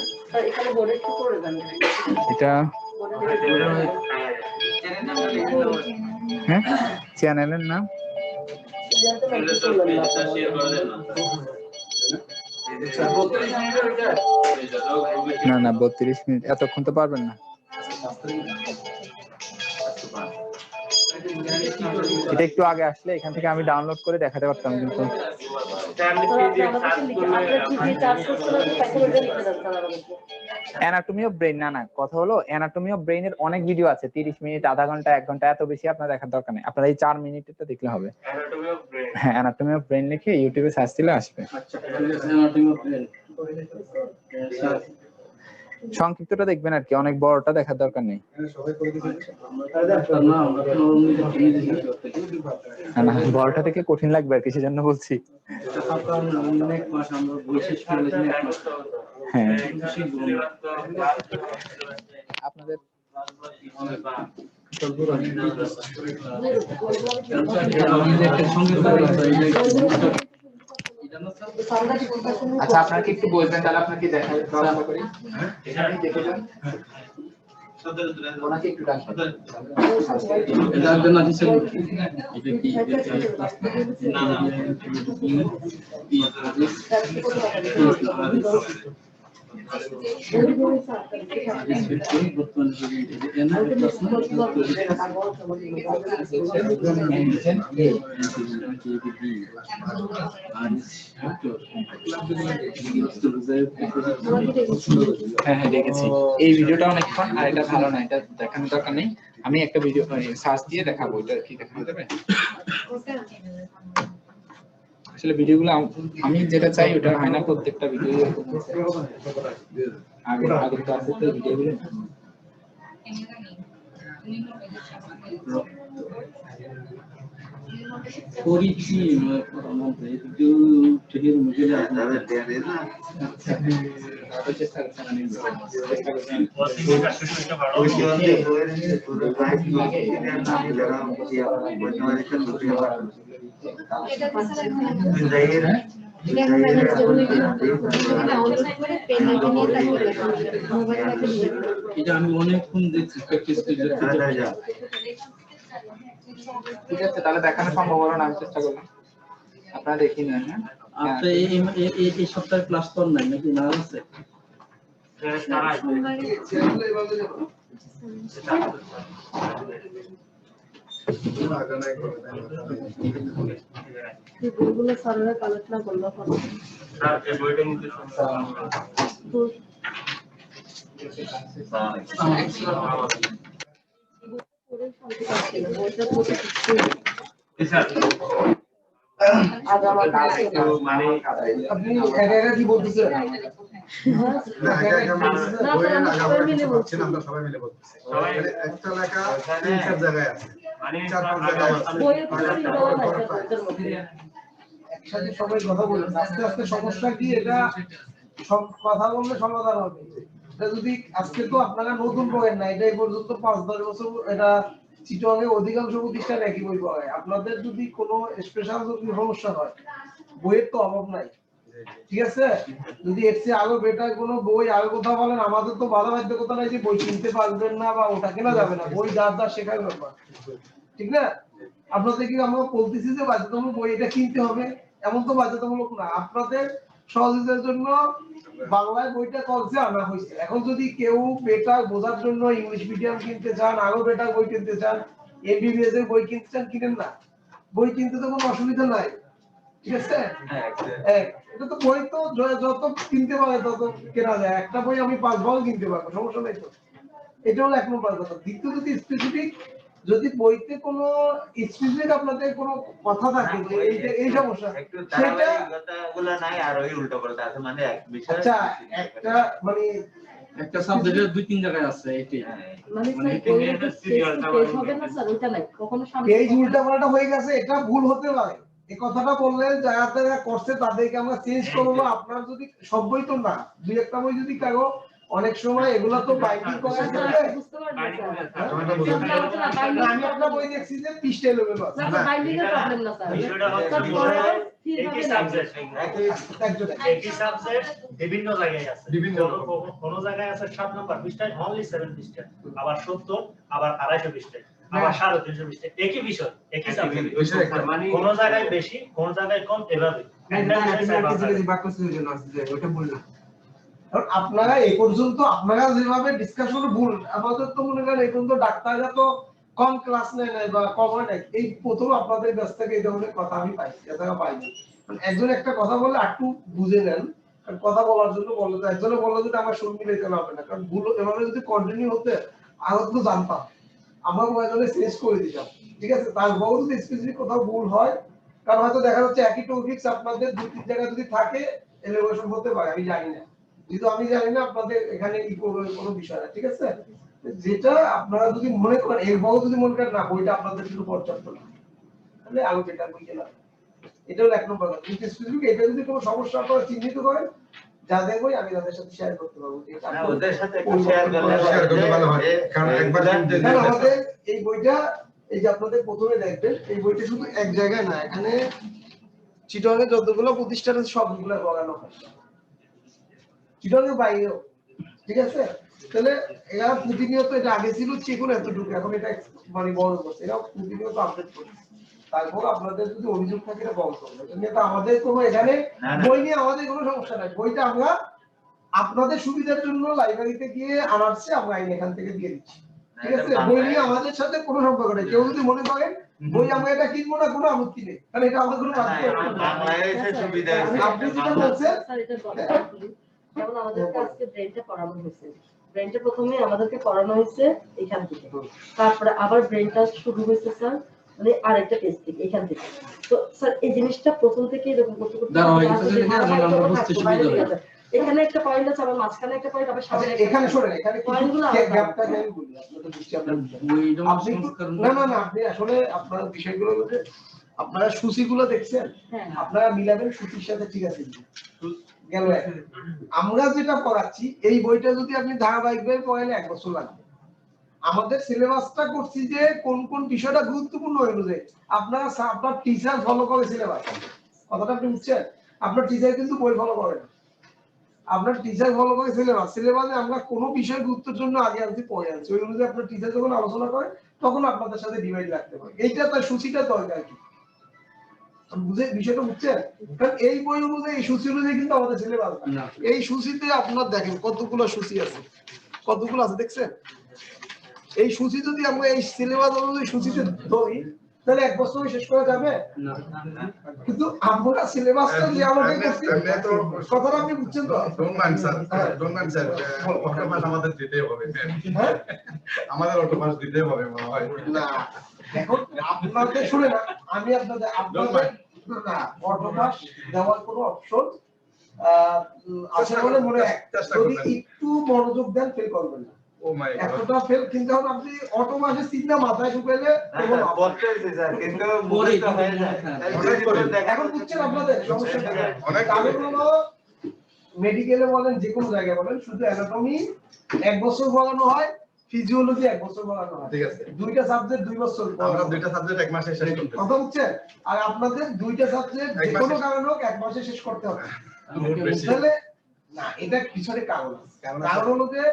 এখানে বোর্ডে কি করে দেন এটা। হ্যাঁ, চ্যানেলের নাম না 32 মিনিট, এতক্ষণ তো পারবেন না। এটা একটু আগে আসলে এখান থেকে আমি ডাউনলোড করে দেখাতে পারতাম, কিন্তু অ্যানাটমি অফ ব্রেইন, না কথা হলো অ্যানাটমি অফ ব্রেইনের অনেক ভিডিও আছে, 30 মিনিট, আধা ঘন্টা, 1 ঘন্টা, এত বেশি আপনার দেখার দরকার নেই, আপনার এই 4 মিনিটেরটা দেখলে হবে। হ্যাঁ, অ্যানাটমি অফ ব্রেইন লিখে ইউটিউবে সার্চ দিলে আসবে। আচ্ছা, অ্যানাটমি অফ ব্রেন। সংক্ষিপ্তটা দেখবেন আর কি, অনেক বড়টা দেখার দরকার নেই। সবাই করে দিয়েছে। না, আমরা না, বড়টা থেকে কঠিন লাগবে আর কি, সেজন্য বলছি। অনেক মাস আমরা বই শেষ করে গেছি, এক মাস। হ্যাঁ, শিখবো না। আপনাদের আচ্ছা, আপনাকে একটু বলবেন তাহলে আপনাকে দেখাই ব্যবস্থা করি। এখানে দেখে যান, ওনাকে একটু ডাকবেন। হ্যাঁ হ্যাঁ, দেখেছি এই ভিডিওটা অনেকক্ষণ, আর এটা ভালো না, এটা দেখানোর দরকার নেই। আমি একটা ভিডিও সার্চ দিয়ে দেখাবো, এটা কি দেখানো যাবে। আসলে ভিডিওগুলো আমি যেটা চাই ওটা হয় না, প্রত্যেকটা ভিডিও আগে তো আছে তো ভিডিওগুলো। করেছি এটা আমি অনেকক্ষণ দেখছি প্র্যাকটিস করে। ঠিক আছে, তাহলে দেখানো সম্ভব হলো না, আমি চেষ্টা করলাম, আপনারা দেখি না। হ্যাঁ, আপনি এই সপ্তাহের ক্লাস তো নাই নাকি, না আছে? বইগুলো স্যারেরা কালেক্ট না করলে হবে। আপনি একা একা কি বলতেছেন? না, একা একা বলতেছেন না, বইয়ের আগাগোড়া কিছু পাচ্ছি না, আমরা সবাই মিলে বলতেছি। একটা লেখা 3-4 জায়গায় আছে, 4-5 জায়গায় আছে। বইয়ের পুরো দেওয়া নাই স্যারদের মধ্যে। একসাথে সবাই কথা বলুন, আস্তে আস্তে সমস্যা কি এটা সব কথা বললে সমাধান হবে। এটা যদি আজকে তো আপনারা নতুন বইয়ের না, এটা এই পর্যন্ত 5-10 বছর এটা চিটংয়ে অধিকাংশ প্রতিষ্ঠান একই বই পড়ায়। আপনাদের যদি কোনো স্পেশাল সমস্যা হয়, বইয়ের তো অভাব নাই, ঠিক আছে? যদি এর চেয়ে আরো বেটার কোনো বই আরো কথা বলেন, আমাদের তো বাধা বাধ্যকতা নাই যে বই কিনতে পারবেন না বা ওটা কেনা যাবে না, বই যার যা শেখার ব্যাপার, ঠিক না? আপনাদের কি আমরা বলতেছি যে বাধ্যতামূলক বই এটা কিনতে হবে, এমন তো বাধ্যতামূলক না। আপনাদের সহযোগিতার জন্য বাংলায় বইটা কলসে আনা হয়েছে। এখন যদি কেউ বেটার বোঝার জন্য ইংলিশ মিডিয়াম কিনতে চান, আরো বেটার বই কিনতে চান, এমবিবিএস এর বই কিনতে চান, কিনেন না, বই কিনতে তো কোনো অসুবিধা নাই, ঠিক আছে? এটা তো বই তো যত কিনতে পারে তত কেনা যায়, একটা বই আমি 5 বছর কিনতে পারবো, সমস্যা নাই তো। এটা হলো 1 নম্বর কথা। দ্বিতীয়, যদি স্পেসিফিক যদি বইতে কোনো স্পেসিফিক আপনাদের কোনো কথা থাকে যে এই সমস্যা, সেটা কথাগুলো নাই, আর ওই উল্টোপাল্টা আছে, মানে এক বিষয়। আচ্ছা, একটা মানে একটা সাবজেক্টের 2-3 জায়গায় আছে এটাই। মানে স্যার বইয়ের পেজ হবে না স্যার, ওটা নাই কখনো সামনে পেজ উল্টাপাল্টা হয়ে গেছে, এটা ভুল হতে পারে। এই কথাটা বললে যারা করছে তাদেরকে আমরা চেঞ্জ করবো। আপনার যদি সব বই তো না, 2-1টা বই যদি কারো, অনেক সময় এগুলো তো বাইন্ডিং করা থাকে। বুঝতে পারবেন স্যার। আমি একটা বই দেখছি যে পৃষ্ঠা লেভেল আছে, না স্যার, বাইন্ডিং এর প্রবলেম না স্যার। স্যার পড়া একই সাবজেক্ট বিভিন্ন জায়গায় আছে, কোন জায়গায় আছে 7 নম্বর পৃষ্ঠায় অনলি 7 পৃষ্ঠা, আবার 70, আবার 250 পৃষ্ঠায়, আবার 350 পৃষ্ঠায়, একই বিষয় একই সাবজেক্ট, মানে কোন জায়গায় বেশি কোন জায়গায় কম, এভাবে আপনারা এই পর্যন্ত আপনারা যেভাবে ডিসকাশন ভুল, আমাদের তো মনে করেন এই পর্যন্ত ডাক্তাররা তো কম ক্লাস নেয় নাই বা কম হয় নাই, এই প্রথম আপনাদের কাছ থেকে এই ধরনের কথা আমি পাইছি, এটা পাইনি। একজন একটা কথা বললে একটু বুঝে নেন, কারণ কথা বলার জন্য বললে তো একজনে বললো যে আমার সুর মিলাইতে হবে না, কারণ ভুল এভাবে যদি কন্টিনিউ হতে আগে তো জানতাম আমরা কয়েকজনে শেষ করে দিতাম, ঠিক আছে। তারপরেও যদি স্পেসিফিক কোথাও ভুল হয়, কারণ হয়তো দেখা যাচ্ছে একই টপিকস আপনাদের দুই তিন জায়গায় যদি থাকে এলিভেশন হতে পারে, আমি জানি না, যেহেতু আমি জানি না আপনাদের এখানে কি করবে কোনো বিষয় না, ঠিক আছে। যেটা আপনারা যদি মনে করেন এরপরও যদি মনে করেন না বইটা আপনাদের শুধু পর্যাপ্ত না, তাহলে আলো যেটা বই গেলাম এটা হলো এক নম্বর কথা। কিন্তু স্পেসিফিক এটা যদি কোনো সমস্যা আপনারা চিহ্নিত করেন যাদের বই আমি তাদের সাথে শেয়ার করতে পারবো, ওদের সাথে একটু শেয়ার করলে ভালো হয়, কারণ একবার আমাদের এই বইটা এই যে আপনাদের প্রথমে দেখবেন এই বইটা শুধু এক জায়গায় না, এখানে চিটংয়ে যতগুলো প্রতিষ্ঠান আছে সবগুলো লাগানো হয়, চিটংয়ের বাইরেও, ঠিক আছে। তাহলে এরা প্রতিনিয়ত এটা আগে ছিল চিকুন এতটুকু, এখন এটা মানে বড় করছে, এরা প্রতিনিয়ত আপডেট করছে। তারপর আপনাদের যদি অভিযোগ থাকে এটা বন্ধ করবে, এটা নিয়ে তো আমাদের কোনো এখানে বই নিয়ে আমাদের কোনো সমস্যা নাই, বইটা আমরা আপনাদের সুবিধার জন্য লাইব্রেরিতে গিয়ে আনারছে আমরা এখান থেকে দিয়ে দিচ্ছি, ঠিক আছে। বই নিয়ে আমাদের সাথে কোনো সম্পর্ক নেই, কেউ যদি মনে করেন বই আমরা এটা কিনবো না কোনো আপত্তি নেই, কারণ এটা আমাদের কোনো সুবিধা আপনি যেটা বলছেন যেমন আমাদেরকে আজকে ব্রেনটা পড়ানো হয়েছে, ব্রেনটা প্রথমে আমাদেরকে পড়ানো হয়েছে এখান থেকে, তারপরে আবার ব্রেনটা শুরু হয়েছে স্যার মানে আরেকটা পেজ থেকে এখান থেকে। তো স্যার এই জিনিসটা প্রথম থেকে এরকম করতে করতে এখানে একটা পয়েন্ট আছে, আবার মাঝখানে একটা পয়েন্ট, আবার সামনে এখানে সরেন, এখানে পয়েন্টগুলো গ্যাপটা আমি বলি আপনাদের দৃষ্টি না আপনি আসলে আপনার বিষয়গুলো বলতে আপনারা সূচিগুলো দেখছেন, আপনারা মিলাবেন সূচির সাথে, ঠিক আছে। গেল আমরা যেটা পড়াচ্ছি এই বইটা যদি আপনি ধারাবাহিকভাবে পড়ালে 1 বছর লাগবে। আমাদের সিলেবাসটা করছি যে কোন কোন বিষয়টা গুরুত্বপূর্ণ ওই অনুযায়ী আপনারা আপনার টিচার ফলো করে সিলেবাস, কথাটা আপনি বুঝছেন। আপনার টিচার কিন্তু বই ফলো করে না, আপনার টিচার ফলো করে সিলেবাস, সিলেবাসে আমরা কোনো বিষয় গুরুত্বের জন্য আগে আনছি পরে আনছি, ওই অনুযায়ী আপনার টিচার যখন আলোচনা করে তখন আপনাদের সাথে ডিভাইড রাখতে পারে, এইটা তার সূচিটা দরকার কি বুঝে বিষয়টা বুঝছেন। কারণ এই বই অনুযায়ী এই সূচি অনুযায়ী কিন্তু আমাদের সিলেবাস না, এই সূচিতে আপনার দেখেন কতগুলো সূচি আছে, কতগুলো আছে দেখছেন। এই সূচি যদি আমরা এই সিলেবাস অনুযায়ী সূচিতে ধরি তাহলে 1 বছরে শেষ করা যাবে না, কিন্তু আমরা সিলেবাসটা যে আমাদের কাছে কথাটা আপনি বুঝছেন তো। ডোন্ট মাইন্ড স্যার অটোপাস আমাদের দিতেই হবে, আমাদের অটোপাস দিতেই হবে মনে হয় না। এখন আপনাদের শুনে না আমি আপনাদের না অটোপাস দেওয়ার কোনো অপশন আছে বলে মনে হয়, যদি একটু মনোযোগ দেন ফেল করবেন না। ও মাই গড, এতটা ফেল কিন্তু এখন আপনি অটোমাসে চিন্তা মাথায় ঢুকাইলে কিন্তু বুঝতে হয় না, এখন বুঝছেন আপনাদের সমস্যাটা অনেক কারণ হলো মেডিকেলে বলেন যে কোনো জায়গায় বলেন শুধু অ্যানাটমি 1 বছর পড়ানো হয়, ফিজিওলজি 1 বছর পড়ানো হয়, ঠিক আছে। দুইটা সাবজেক্ট 2 বছর, আমরা দুইটা সাবজেক্ট 1 মাসে শেষ করতে কথা বুঝছেন। আর আপনাদের দুইটা সাবজেক্ট যে কোনো কারণে হোক 1 মাসে শেষ করতে হবে, তাহলে না এটা পিছনে কারণ আছে। কারণ হলো যে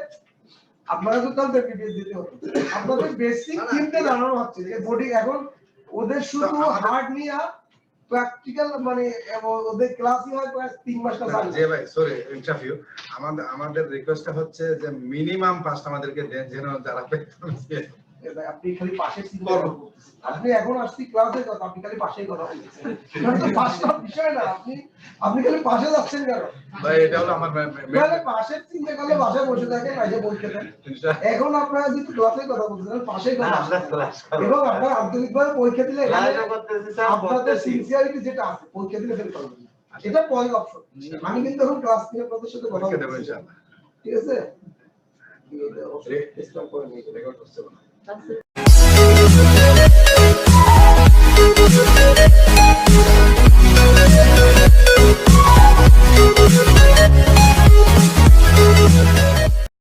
আপনারা তো তাহলে পিপিএস দিতে হবে, আপনাদের বেসিক থিমটা জানানো হচ্ছে যে বডি এখন ওদের শুধু হার্ট নিয়ে প্র্যাকটিক্যাল মানে ওদের ক্লাসই হয় প্রায় 3 মাস কাজ জি ভাই সরি ইন্টারভিউ। আমাদের রিকোয়েস্টটা হচ্ছে যে মিনিমাম 5টা আমাদেরকে দেন, যেন যারা আপনি খালি পাশের চিন্তা করবেন, আপনি এখন আসছি ক্লাসে কথা, আপনি খালি পাশেই কথা বলছেন, এটা তো পাশটা বিষয় না, আপনি খালি পাশে যাচ্ছেন কেন ভাই? এটা হলো আমার তাহলে পাশের চিন্তা করলে বাসায় বসে থাকেন, আইসে পরীক্ষা দেন। এখন আপনারা যেহেতু ক্লাসে কথা বলছেন পাশেই কথা, এবং আপনারা আন্তরিকভাবে পরীক্ষা দিলে আপনাদের সিনসিয়ারিটি যেটা আছে পরীক্ষা দিলে ফেল করবেন না, এটা পয়েন্ট অপশন। আমি কিন্তু এখন ক্লাস নিয়ে আপনাদের সাথে কথা বলবো ইনশাআল্লাহ, ঠিক আছে। স্টপ করে নিয়ে রেকর্ড করতে হবে।